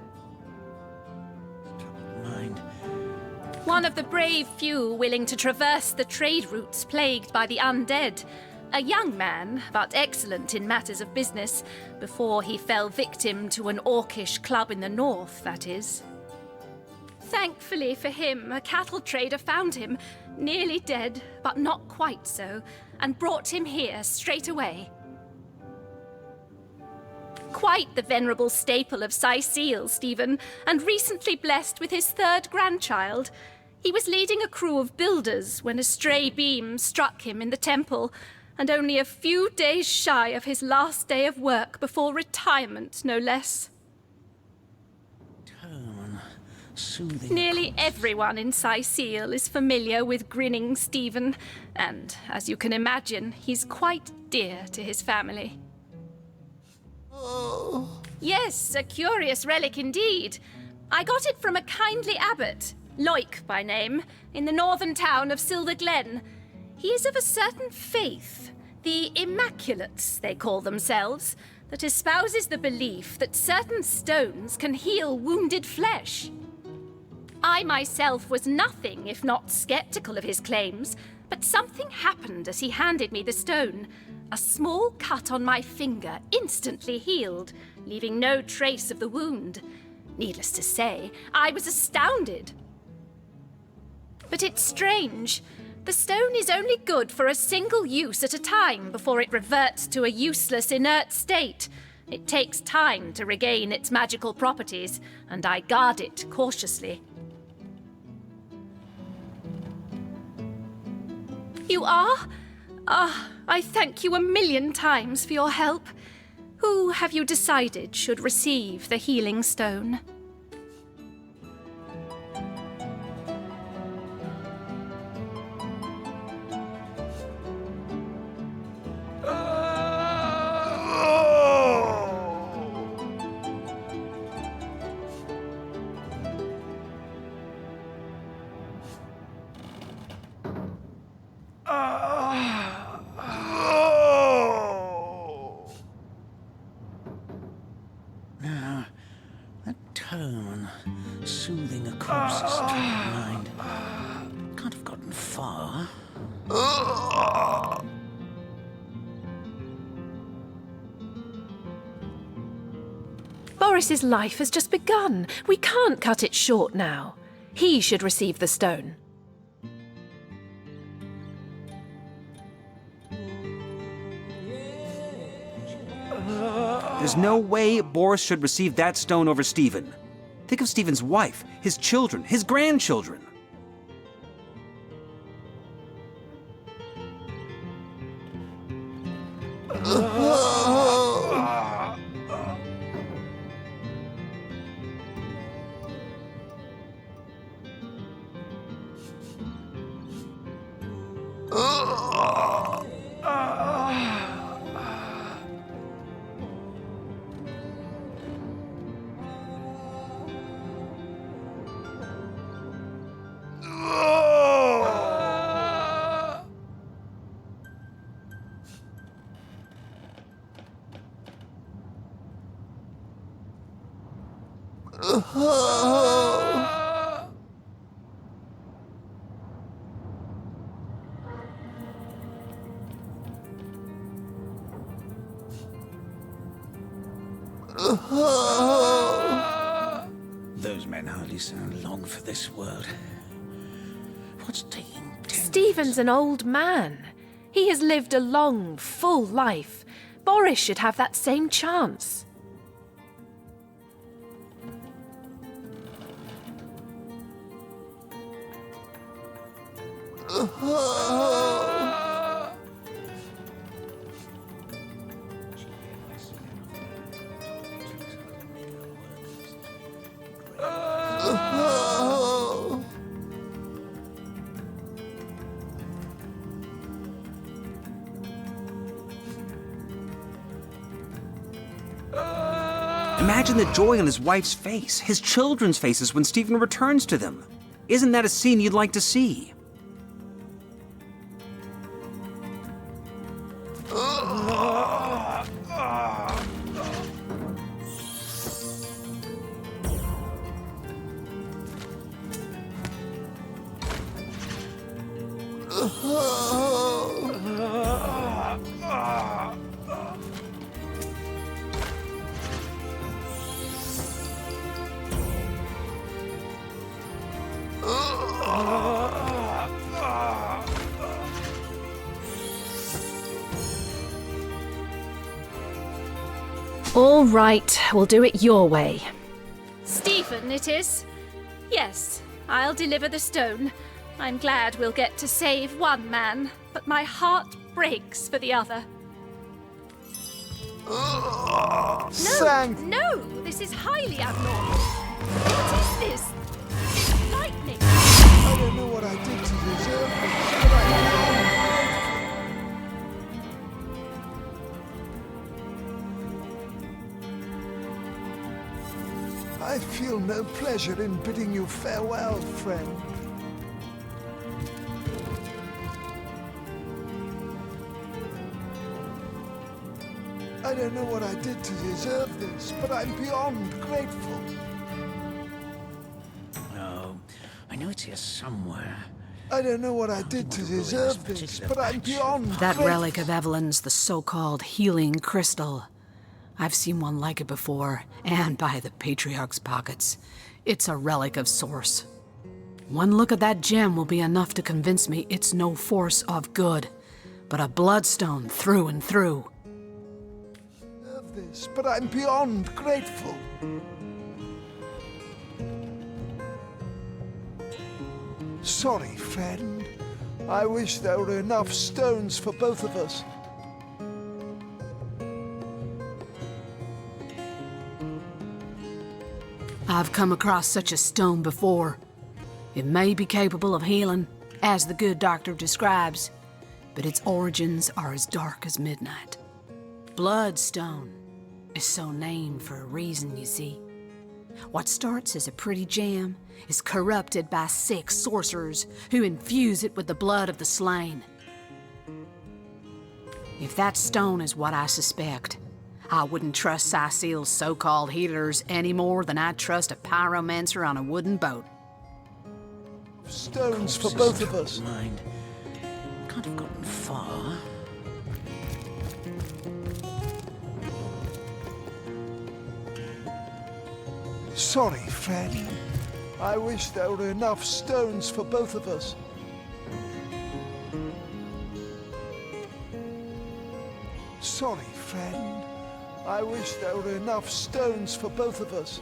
[SPEAKER 1] Mind.
[SPEAKER 17] One of the brave few willing to traverse the trade routes plagued by the undead. A young man, but excellent in matters of business, before he fell victim to an orcish club in the north, that is. Thankfully for him, a cattle trader found him, nearly dead, but not quite so, and brought him here straight away. Quite the venerable staple of Seal, Stephen, and recently blessed with his 3rd grandchild. He was leading a crew of builders when a stray beam struck him in the temple, and only a few days shy of his last day of work before retirement, no less.
[SPEAKER 1] Tone, soothing.
[SPEAKER 17] Nearly everyone in Seal is familiar with grinning Stephen, and, as you can imagine, he's quite dear to his family.
[SPEAKER 13] Oh.
[SPEAKER 17] Yes, a curious relic indeed. I got it from a kindly abbot, Loic by name, in the northern town of Silver Glen. He is of a certain faith, the Immaculates, they call themselves, that espouses the belief that certain stones can heal wounded flesh. I myself was nothing if not skeptical of his claims, but something happened as he handed me the stone. A small cut on my finger instantly healed, leaving no trace of the wound. Needless to say, I was astounded. But it's strange. The stone is only good for a single use at a time before it reverts to a useless, inert state. It takes time to regain its magical properties, and I guard it cautiously. You are? Ah, I thank you 1,000,000 times for your help. Who have you decided should receive the healing stone?
[SPEAKER 1] Now, that tone, soothing a corpse's troubled mind, can't have gotten far.
[SPEAKER 17] Boris's life has just begun. We can't cut it short now. He should receive the stone.
[SPEAKER 18] There's no way Boris should receive that stone over Stephen. Think of Stephen's wife, his children, his grandchildren.
[SPEAKER 1] Those men hardly sound long for this world. What's taking 10
[SPEAKER 17] Stephen's an old man. He has lived a long, full life. Boris should have that same chance.
[SPEAKER 18] Imagine the joy on his wife's face, his children's faces when Stephen returns to them. Isn't that a scene you'd like to see?
[SPEAKER 17] All right, we'll do it your way. Stephen, it is? Yes, I'll deliver the stone. I'm glad we'll get to save one man, but my heart breaks for the other. No, this is highly abnormal. What is this? It's lightning.
[SPEAKER 4] I don't know what I did to deserve this, but I feel no pleasure in bidding you farewell, friend. I don't know what I did to deserve this, but I'm beyond grateful.
[SPEAKER 1] Oh, I know it's here somewhere.
[SPEAKER 4] I don't know what I did to deserve this, but I'm beyond
[SPEAKER 8] That
[SPEAKER 4] grateful.
[SPEAKER 8] relic of Evelyn's the so-called healing crystal. I've seen one like it before, and by the Patriarch's pockets. It's a relic of source. One look at that gem will be enough to convince me it's no force of good, but a bloodstone through and through.
[SPEAKER 4] This, but I'm beyond grateful. Sorry, friend. I wish there were enough stones for both of us.
[SPEAKER 8] I've come across such a stone before. It may be capable of healing, as the good doctor describes, but its origins are as dark as midnight. Bloodstone is so named for a reason, you see. What starts as a pretty gem is corrupted by sick sorcerers who infuse it with the blood of the slain. If that stone is what I suspect, I wouldn't trust Cecil's so-called healers any more than I'd trust a pyromancer on a wooden boat.
[SPEAKER 4] Stones for both of us.
[SPEAKER 1] Mind. Can't have gotten far.
[SPEAKER 4] Sorry, friend. I wish there were enough stones for both of us. Sorry, friend. I wish there were enough stones for both of us.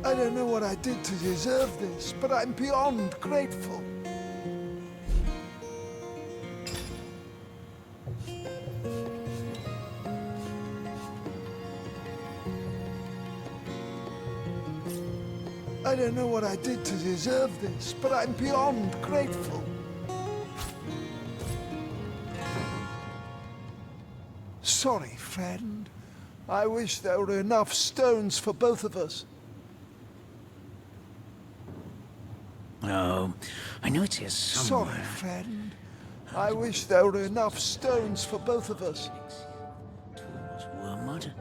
[SPEAKER 4] I don't know what I did to deserve this, but I'm beyond grateful. I don't know what I did to deserve this, but I'm beyond grateful. Sorry, friend. I wish there were enough stones for both of us.
[SPEAKER 1] Oh, I know it's here somewhere.
[SPEAKER 4] Sorry, friend. I wish there were enough stones for both of us.
[SPEAKER 1] Wormwood?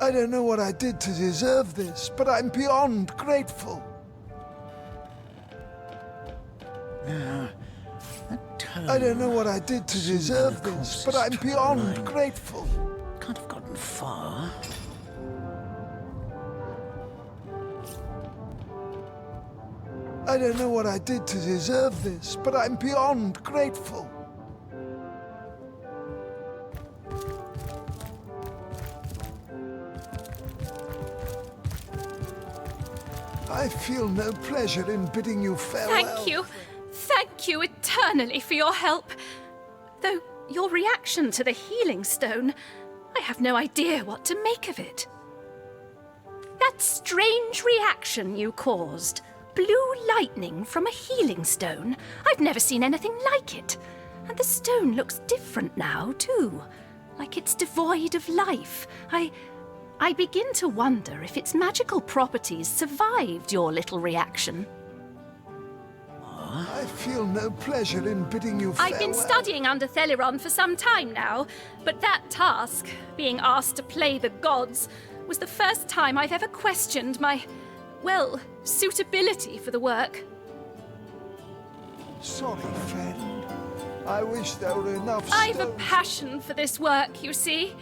[SPEAKER 4] I don't know what I did to deserve this, but I'm beyond grateful. I don't know what I did to deserve this, but I'm beyond grateful.
[SPEAKER 1] Can't have gotten far.
[SPEAKER 4] I don't know what I did to deserve this, but I'm beyond grateful. I feel no pleasure in bidding you farewell.
[SPEAKER 17] Thank you. Thank you eternally for your help. Though your reaction to the healing stone, I have no idea what to make of it. That strange reaction you caused, blue lightning from a healing stone, I've never seen anything like it. And the stone looks different now, too. Like it's devoid of life. I begin to wonder if its magical properties survived your little reaction.
[SPEAKER 4] I feel no pleasure in bidding you farewell.
[SPEAKER 17] I've been studying under Theliron for some time now, but that task, being asked to play the gods, was the first time I've ever questioned my, well, suitability for the work.
[SPEAKER 4] Sorry, friend. I wish there were enough
[SPEAKER 17] I've a
[SPEAKER 4] stones.
[SPEAKER 17] passion for this work, you see.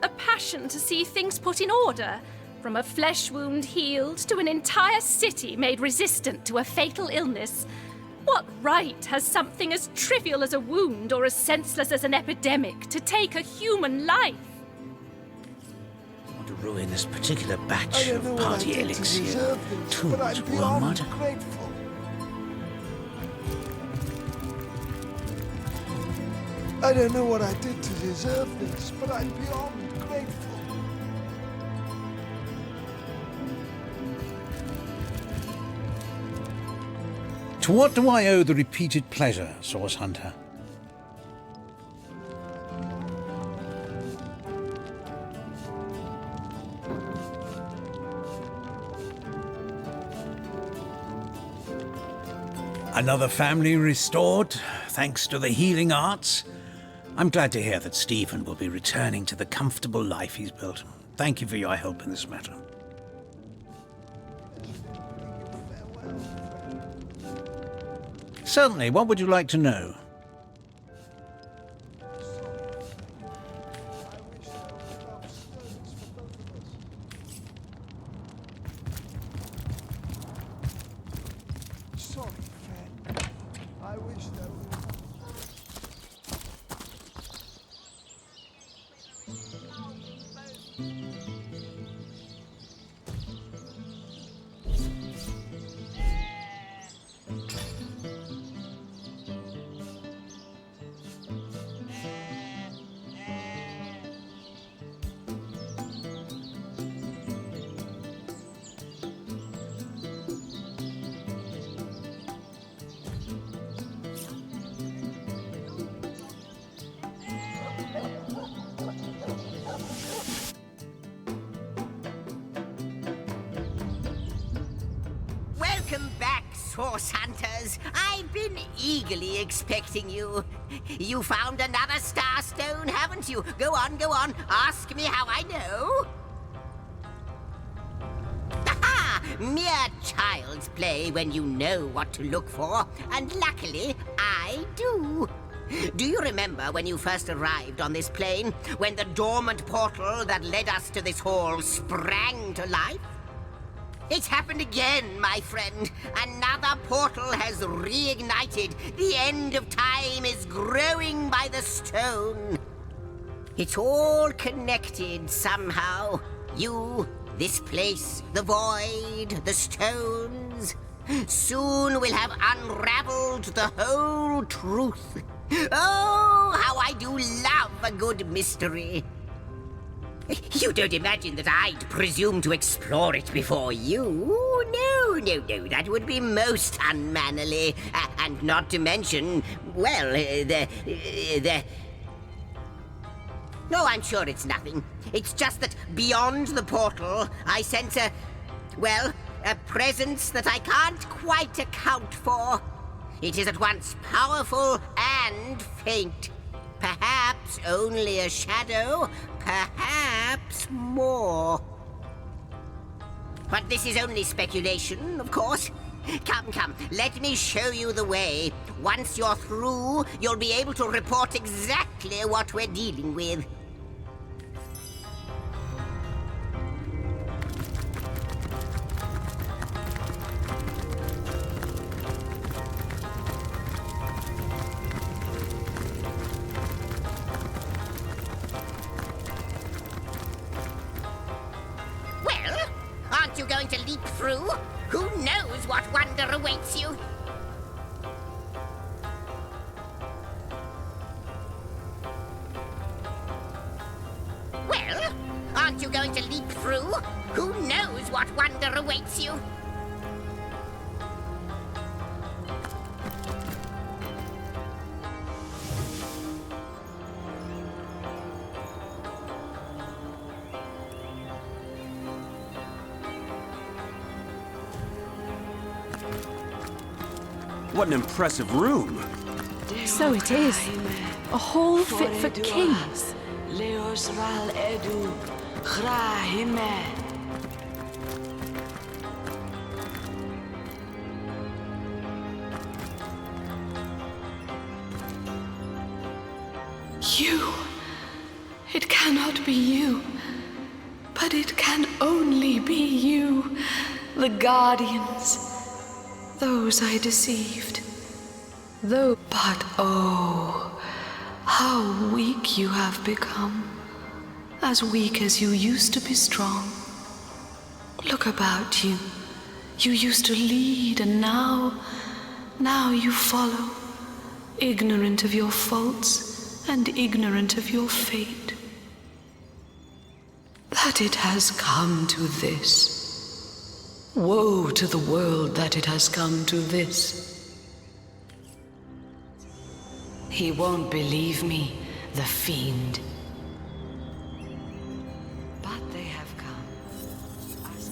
[SPEAKER 17] A passion to see things put in order. From a flesh wound healed to an entire city made resistant to a fatal illness. What right has something as trivial as a wound or as senseless as an epidemic to take a human life?
[SPEAKER 1] I want to ruin this particular batch of party elixir. Tools were murder.
[SPEAKER 4] Grateful. I don't know what I did to deserve this, but I'm beyond grateful.
[SPEAKER 1] To what do I owe the repeated pleasure, Source Hunter? Another family restored, thanks to the healing arts. I'm glad to hear that Stephen will be returning to the comfortable life he's built. Thank you for your help in this matter. Certainly, what would you like to know?
[SPEAKER 4] Sorry, friend. I wish there were
[SPEAKER 3] Welcome back, Source Hunters. I've been eagerly expecting you. You found another starstone, haven't you? Go on, go on. Ask me how I know. Aha! Mere child's play when you know what to look for. And luckily, I do. Do you remember when you first arrived on this plane? When the dormant portal that led us to this hall sprang to life? It's happened again, my friend. Another portal has reignited. The end of time is growing by the stone. It's all connected somehow. You, this place, the void, the stones. Soon we'll have unraveled the whole truth. Oh, how I do love a good mystery. You don't imagine that I'd presume to explore it before you? No, no, no, that would be most unmannerly. And not to mention, well, No, I'm sure it's nothing. It's just that beyond the portal, I sense a presence that I can't quite account for. It is at once powerful and faint. Perhaps only a shadow, perhaps more. But this is only speculation, of course. Come, come, let me show you the way. Once you're through, you'll be able to report exactly what we're dealing with. Aren't you going to leap through? Who knows what wonder awaits you? Well, aren't you going to leap through? Who knows what wonder awaits you?
[SPEAKER 18] What an impressive room.
[SPEAKER 2] So it is. A hall fit for kings.
[SPEAKER 7] You. It cannot be you. But it can only be you. The guardians. Those I deceived. Though, but oh, how weak you have become. As weak as you used to be strong. Look about you. You used to lead, and now you follow. Ignorant of your faults, and ignorant of your fate. That it has come to this. Woe to the world that it has come to this. He won't believe me, the fiend. But they have come. As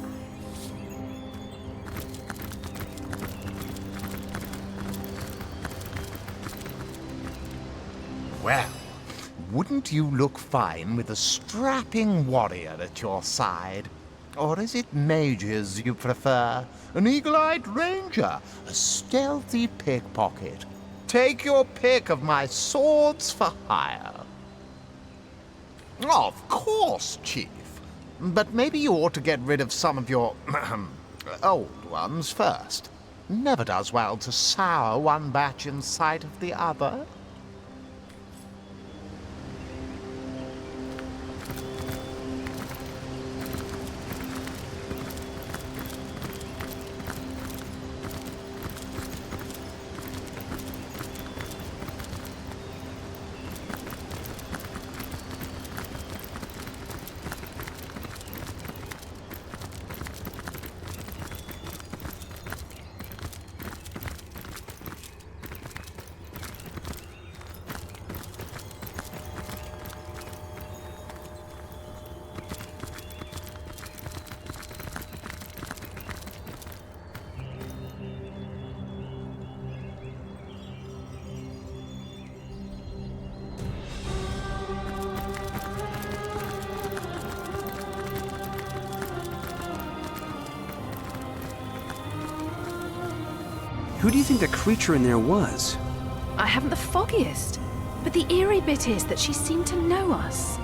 [SPEAKER 6] Well, wouldn't you look fine with a strapping warrior at your side? Or is it mages you prefer? An eagle-eyed ranger? A stealthy pickpocket? Take your pick of my swords for hire. Of course, Chief. But maybe you ought to get rid of some of your old ones first. Never does well to sour one batch in sight of the other.
[SPEAKER 18] Who do you think the creature in there was?
[SPEAKER 2] I haven't the foggiest. But the eerie bit is that she seemed to know us.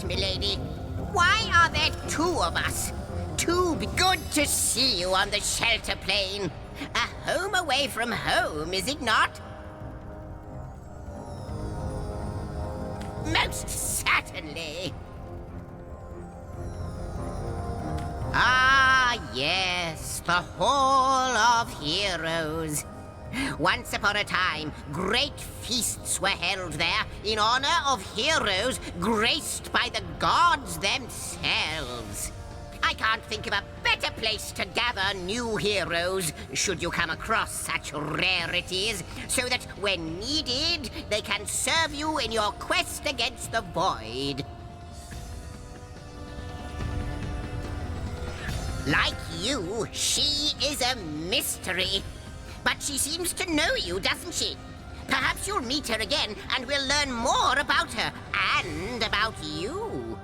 [SPEAKER 3] Milady. Why are there two of us? Good to see you on the shelter plane. A home away from home, is it not? Most certainly. Ah, yes, the Hall of Heroes. Once upon a time, great feasts were held there in honor of heroes graced by the gods themselves. I can't think of a better place to gather new heroes, should you come across such rarities, so that when needed, they can serve you in your quest against the void. Like you, she is a mystery. But she seems to know you, doesn't she? Perhaps you'll meet her again and we'll learn more about her and about you.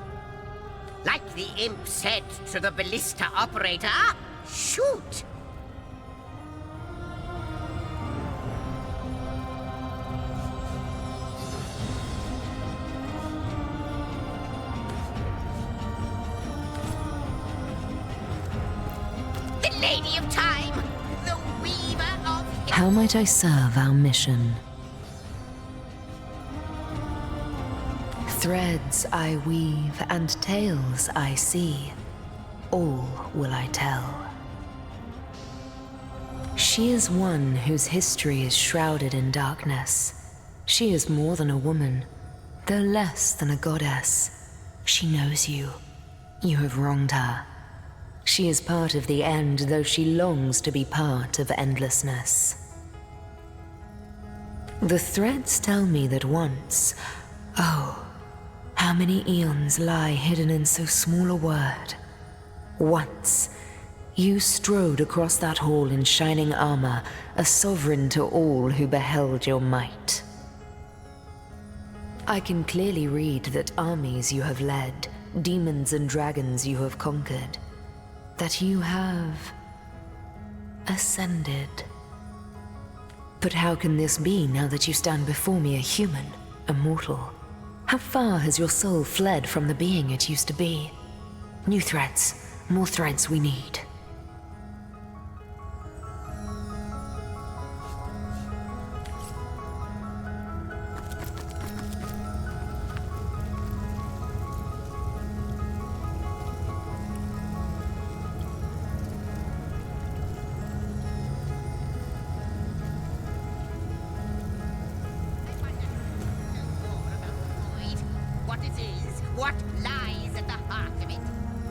[SPEAKER 3] Like the imp said to the ballista operator, shoot! The Lady of Time, the Weaver of...
[SPEAKER 12] How might I serve our mission? Threads I weave and tales I see, all will I tell. She is one whose history is shrouded in darkness. She is more than a woman, though less than a goddess. She knows you. You have wronged her. She is part of the end, though she longs to be part of endlessness. The threads tell me that once, oh, how many eons lie hidden in so small a word? Once, you strode across that hall in shining armor, a sovereign to all who beheld your might. I can clearly read that armies you have led, demons and dragons you have conquered, that you have ascended. But how can this be now that you stand before me a human, a mortal? How far has your soul fled from the being it used to be? New threads, more threads we need.
[SPEAKER 3] What lies at the heart of it?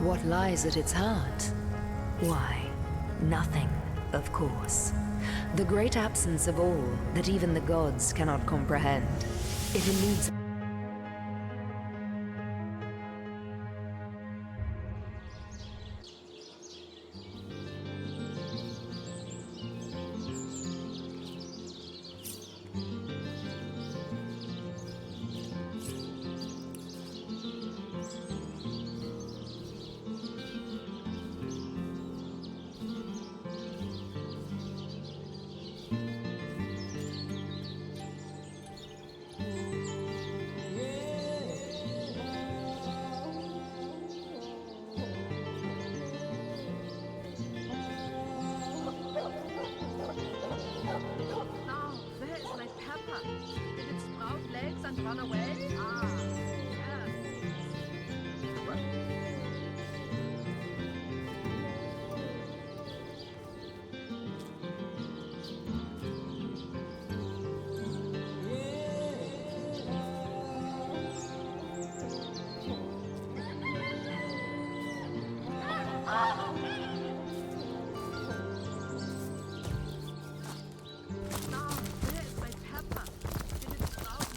[SPEAKER 12] What lies at its heart? Why, nothing, of course. The great absence of all that even the gods cannot comprehend. It eludes.
[SPEAKER 2] Run away? Ah, yeah.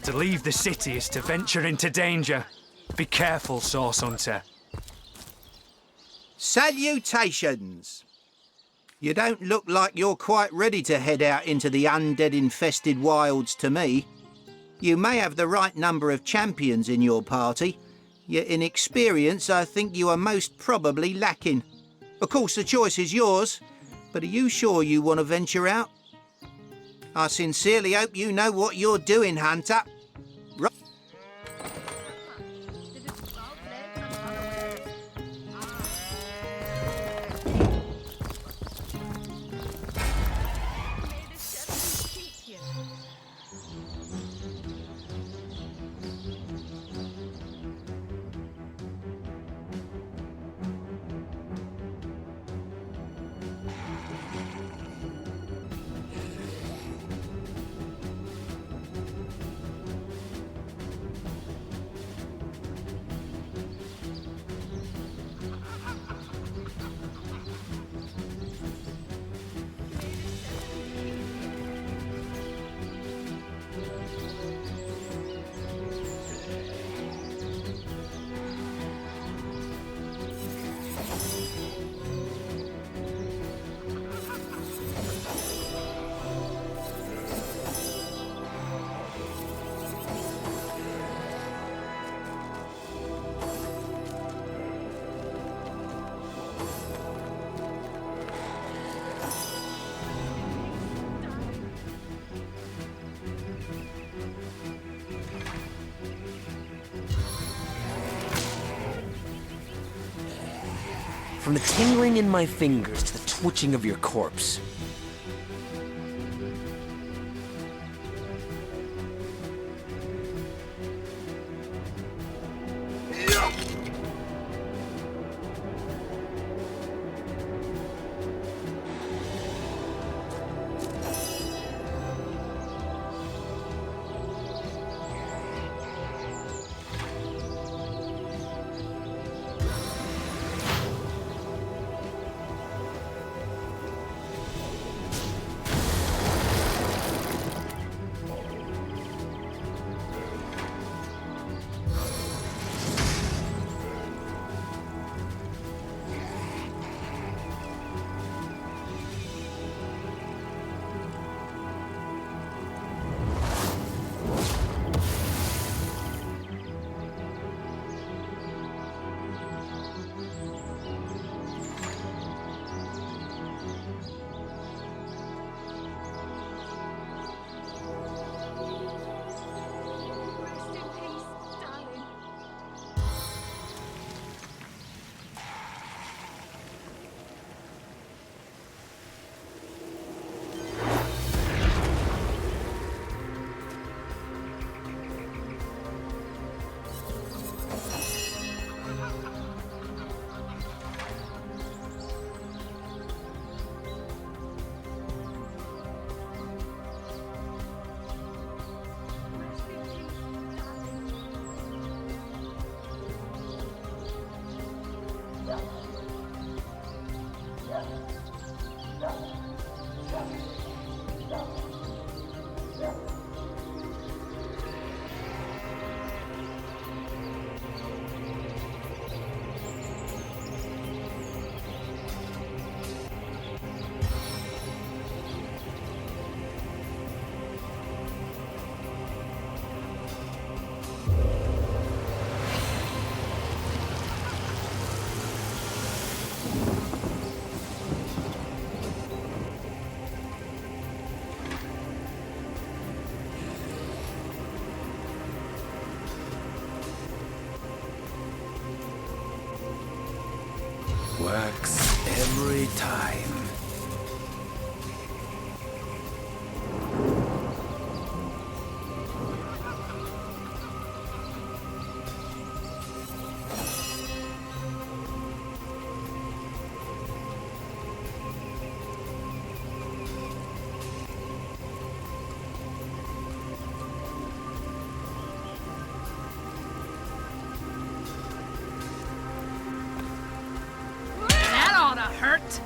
[SPEAKER 14] To leave the city is to venture into danger. Be careful, Source Hunter.
[SPEAKER 6] Salutations! You don't look like you're quite ready to head out into the undead-infested wilds to me. You may have the right number of champions in your party, yet in experience I think you are most probably lacking. Of course, the choice is yours, but are you sure you want to venture out? I sincerely hope you know what you're doing, Hunter.
[SPEAKER 18] From the tingling in my fingers to the twitching of your corpse.
[SPEAKER 15] Works every time.
[SPEAKER 8] That ought to hurt.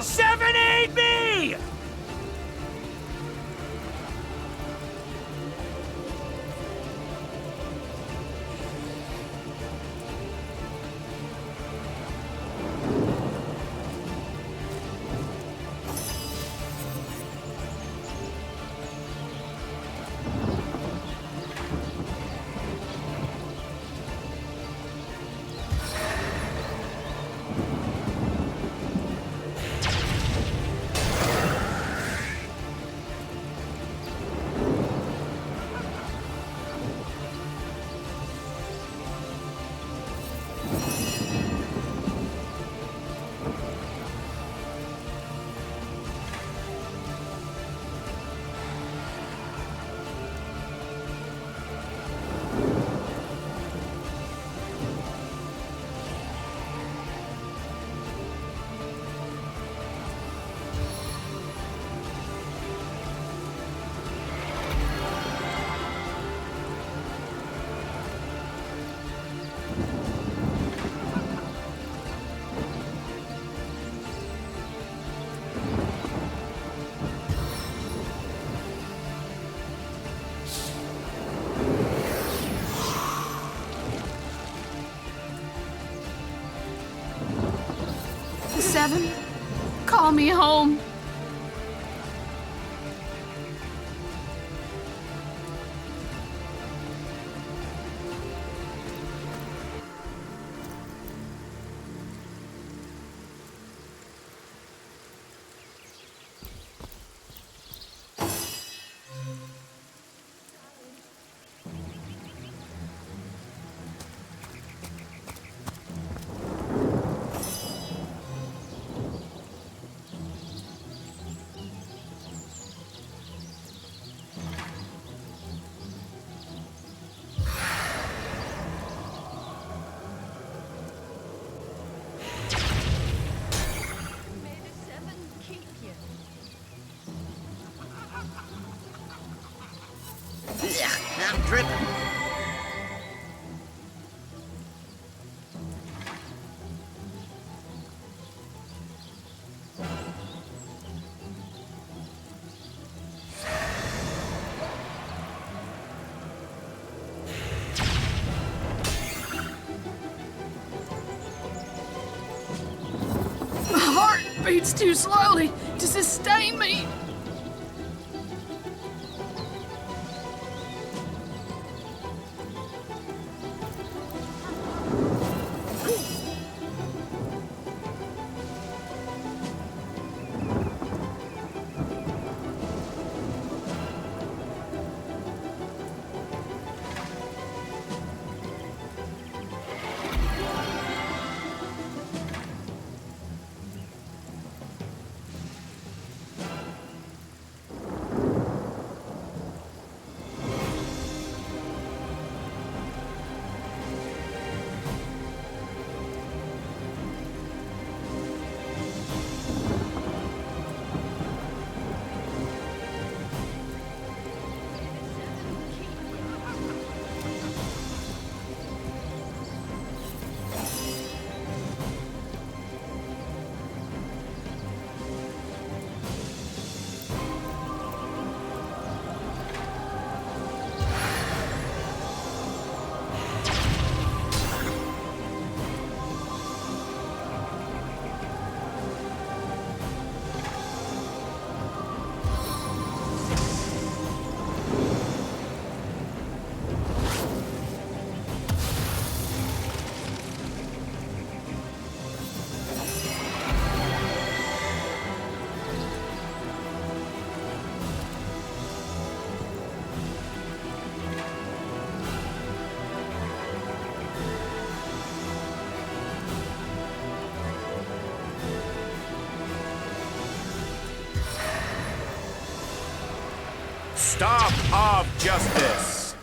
[SPEAKER 10] Serenade me!
[SPEAKER 8] heaven, call me home.
[SPEAKER 3] I'm dripping.
[SPEAKER 8] My heart beats too slowly to sustain me.
[SPEAKER 15] Staff of Justice.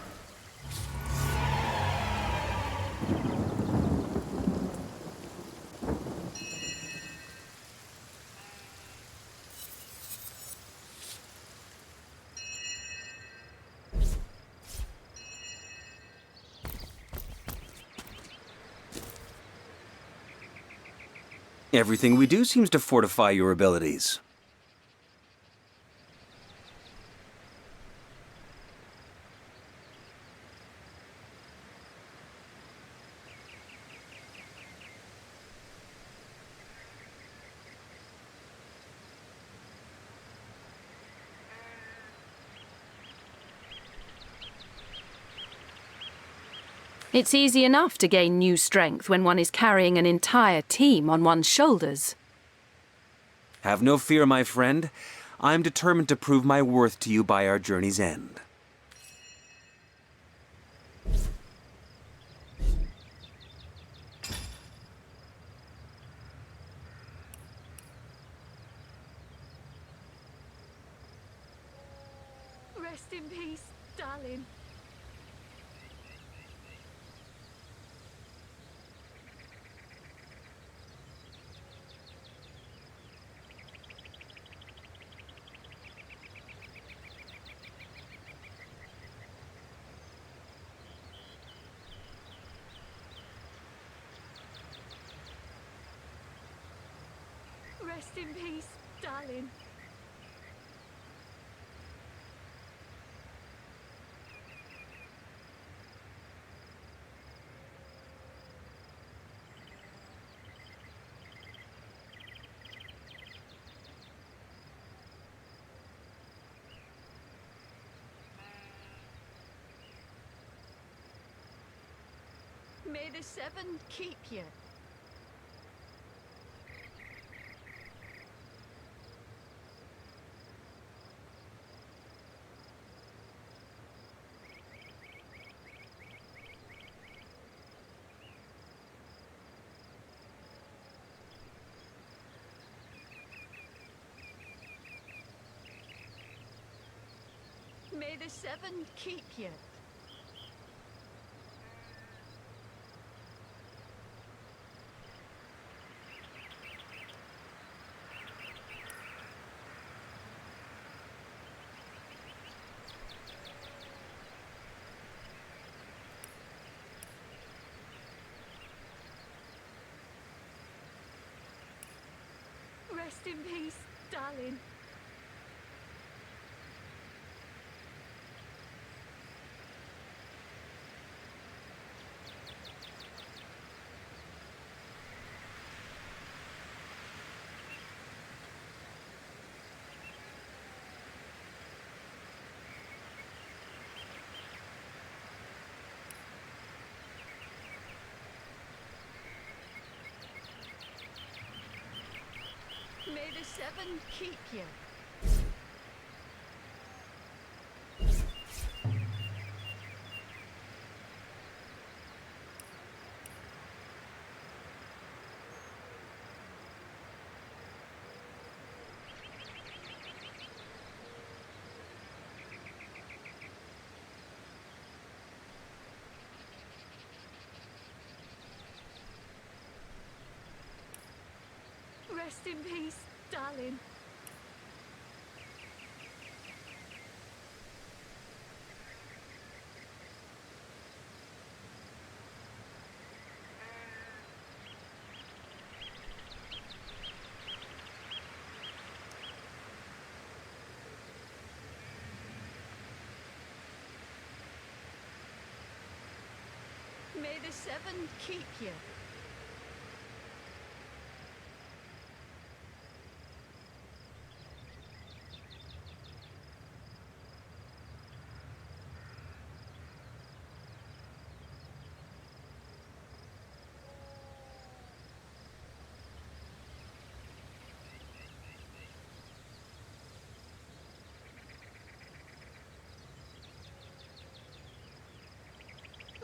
[SPEAKER 18] Everything we do seems to fortify your abilities.
[SPEAKER 17] It's easy enough to gain new strength when one is carrying an entire team on one's shoulders.
[SPEAKER 18] Have no fear, my friend. I'm determined to prove my worth to you by our journey's end.
[SPEAKER 5] Rest in peace, darling. Rest in peace, darling.
[SPEAKER 21] May the seven keep you. May the seven keep you. Rest in peace, darling. May the seven keep you. Rest in peace, darling. May the seven keep you.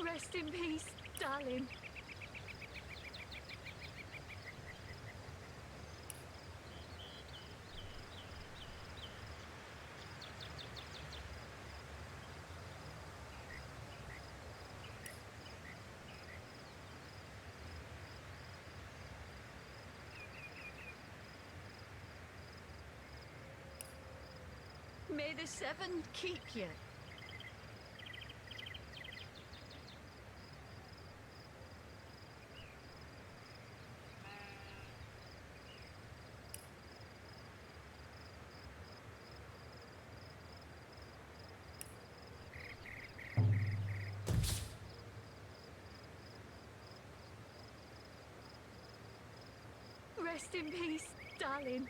[SPEAKER 21] Rest in peace, darling. May the seven keep you. Rest in peace, darling.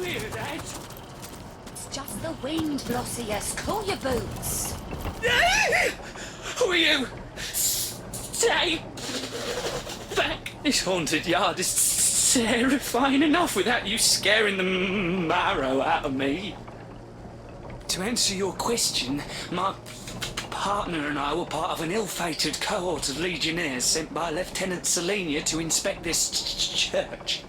[SPEAKER 7] hear that?
[SPEAKER 20] It's just the wind, Blossius. Cool your boots.
[SPEAKER 7] Who are you? Stay back. This haunted yard is terrifying enough without you scaring the marrow out of me. To answer your question, my partner and I were part of an ill-fated cohort of legionnaires sent by Lieutenant Selenia to inspect this church.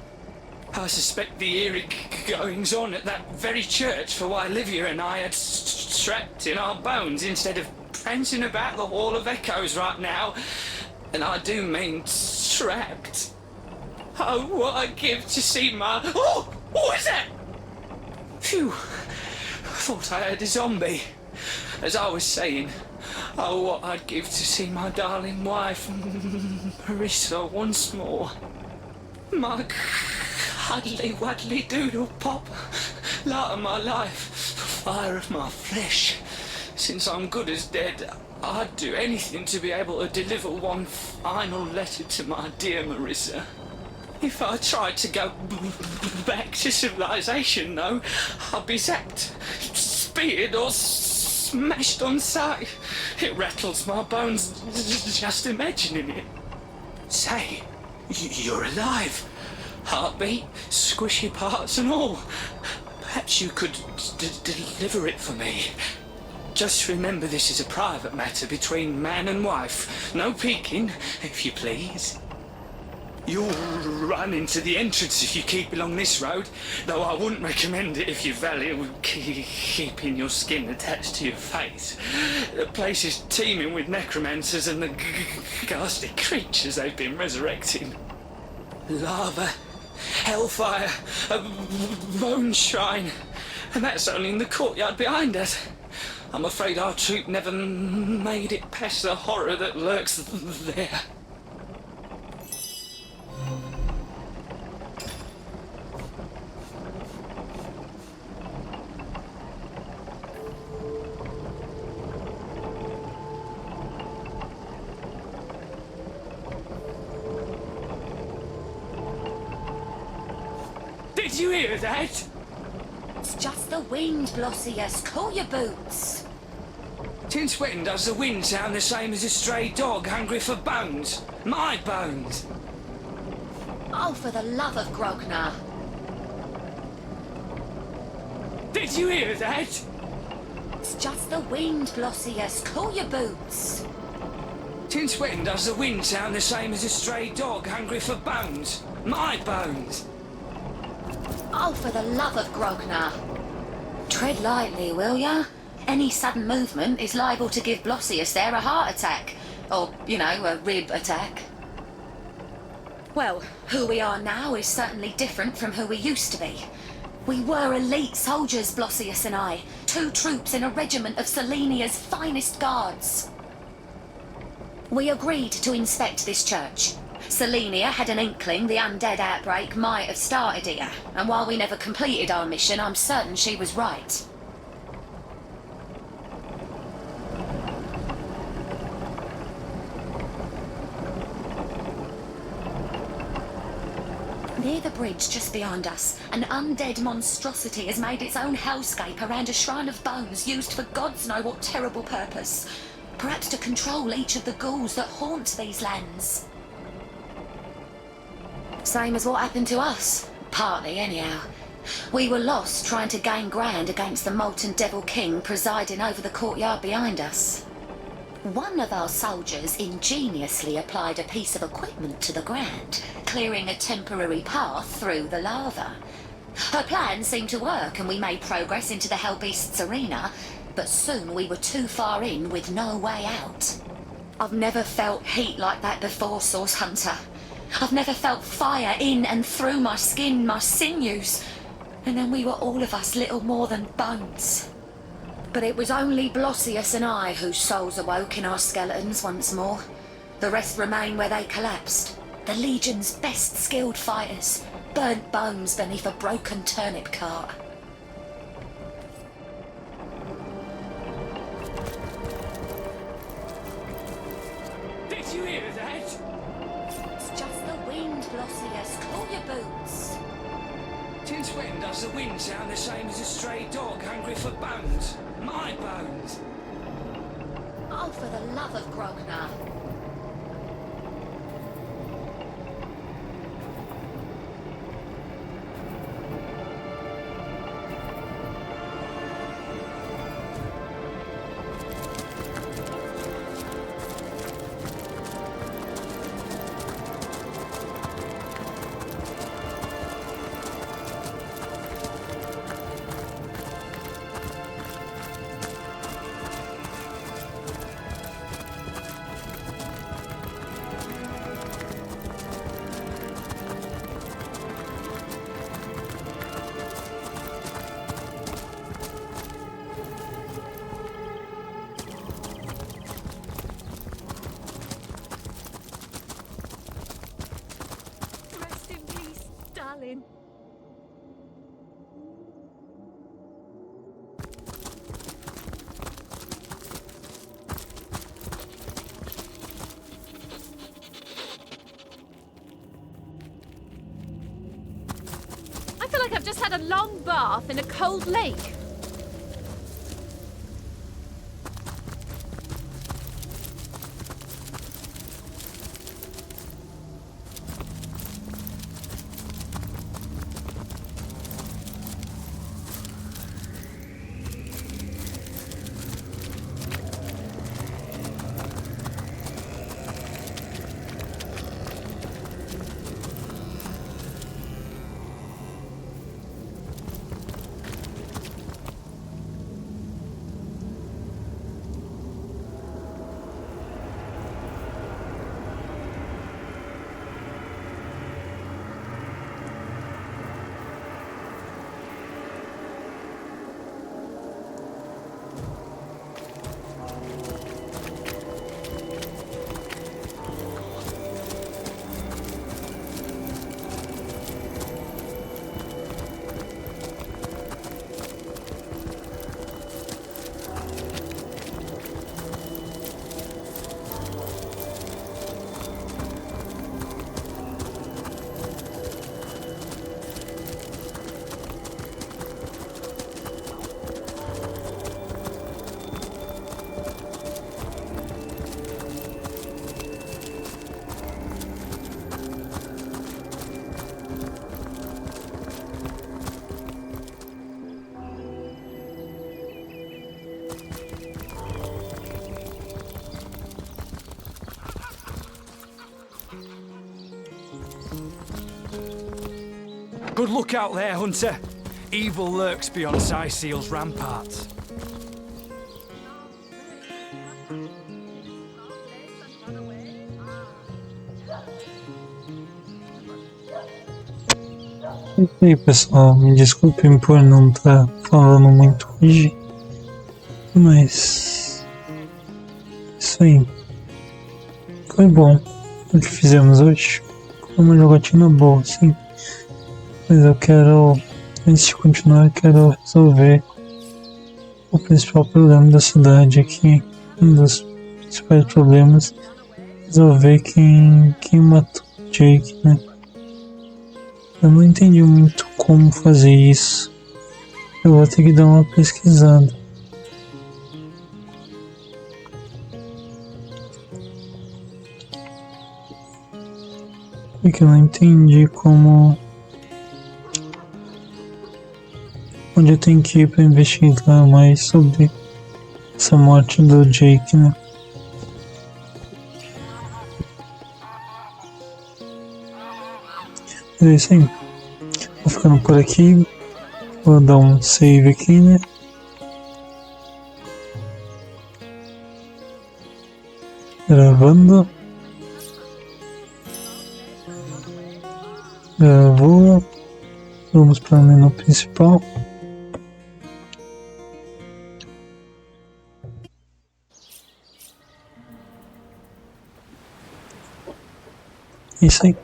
[SPEAKER 7] I suspect the eerie goings-on at that very church for why Livia and I are trapped in our bones instead of prancing about the Hall of Echoes right now. And I do mean trapped. Oh, what I'd give to see my... Oh! What is that? Phew. I thought I had a zombie. As I was saying, oh, what I'd give to see my darling wife, Marissa, once more. My cuddly waddly doodle pop, light of my life, fire of my flesh. Since I'm good as dead, I'd do anything to be able to deliver one final letter to my dear Marissa. If I tried to go back to civilization, though, I'd be zapped, speared, or smashed on sight. It rattles my bones just imagining it. Say, you're alive. Heartbeat, squishy parts and all. Perhaps you could deliver it for me. Just remember this is a private matter between man and wife. No peeking, if you please. You'll run into the entrance if you keep along this road, though I wouldn't recommend it if you value keeping your skin attached to your face. The place is teeming with necromancers and the ghastly creatures they've been resurrecting. Lava, hellfire, a bone shrine, and that's only in the courtyard behind us. I'm afraid our troop never made it past the horror that lurks there. Did you hear that?
[SPEAKER 20] It's just the wind, Blossius. Cool your boots.
[SPEAKER 7] Since when does the wind sound the same as a stray dog hungry for bones? My bones!
[SPEAKER 20] Oh, for the love of Grognar.
[SPEAKER 7] Did you hear that?
[SPEAKER 20] It's just the wind, Blossius. Cool your boots.
[SPEAKER 7] Since when does the wind sound the same as a stray dog hungry for bones? My bones!
[SPEAKER 20] Oh, for the love of Grognar. Tread lightly, will ya? Any sudden movement is liable to give Blossius there a heart attack. Or, you know, a rib attack. Well, who we are now is certainly different from who we used to be. We were elite soldiers, Blossius and I. 2 troops in a regiment of Selenia's finest guards. We agreed to inspect this church. Selenia had an inkling the undead outbreak might have started here, and while we never completed our mission, I'm certain she was right. Near the bridge just beyond us, an undead monstrosity has made its own hellscape around a shrine of bones used for gods know what terrible purpose. Perhaps to control each of the ghouls that haunt these lands. Same as what happened to us. Partly, anyhow. We were lost trying to gain ground against the molten devil king presiding over the courtyard behind us. One of our soldiers ingeniously applied a piece of equipment to the ground, clearing a temporary path through the lava. Her plan seemed to work and we made progress into the Hellbeast's arena, but soon we were too far in with no way out. I've never felt heat like that before, Source Hunter. I've never felt fire in and through my skin, my sinews. And then we were all of us little more than bones. But it was only Blossius and I whose souls awoke in our skeletons once more. The rest remain where they collapsed. The Legion's best skilled fighters, burnt bones beneath a broken turnip cart.
[SPEAKER 7] Did you hear that?
[SPEAKER 20] It's just the wind, Blossius. Cool your boots.
[SPEAKER 14] Since when does the wind sound the same as a stray dog hungry for bones? My bones!
[SPEAKER 21] Oh, for the love of Grosvenor.
[SPEAKER 5] Rest in peace, darling.
[SPEAKER 17] I feel like I've just had a long bath in a cold lake.
[SPEAKER 14] Good luck out there, Hunter. Evil lurks beyond Josehsaur's ramparts.
[SPEAKER 16] E aí, pessoal, me desculpem por não estar falando muito hoje, mas isso aí foi bom o que fizemos hoje. Foi uma jogatina boa, sim. Mas eu quero, antes de continuar, quero resolver o principal problema da cidade aqui. Um dos principais problemas é resolver quem matou o Jake, né? Eu não entendi muito como fazer isso. Eu vou ter que dar uma pesquisada. Porque eu não entendi como... onde eu tenho que ir para investigar mais sobre essa morte do Jake, né? É isso aí. Vou ficando por aqui. Vou dar um save aqui, né? Gravando. Gravou. Vamos para o menu principal. Isso aí.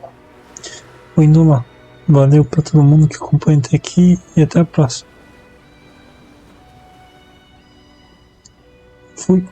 [SPEAKER 16] Vou indo lá. Valeu pra todo mundo que acompanha até aqui e até a próxima. Fui.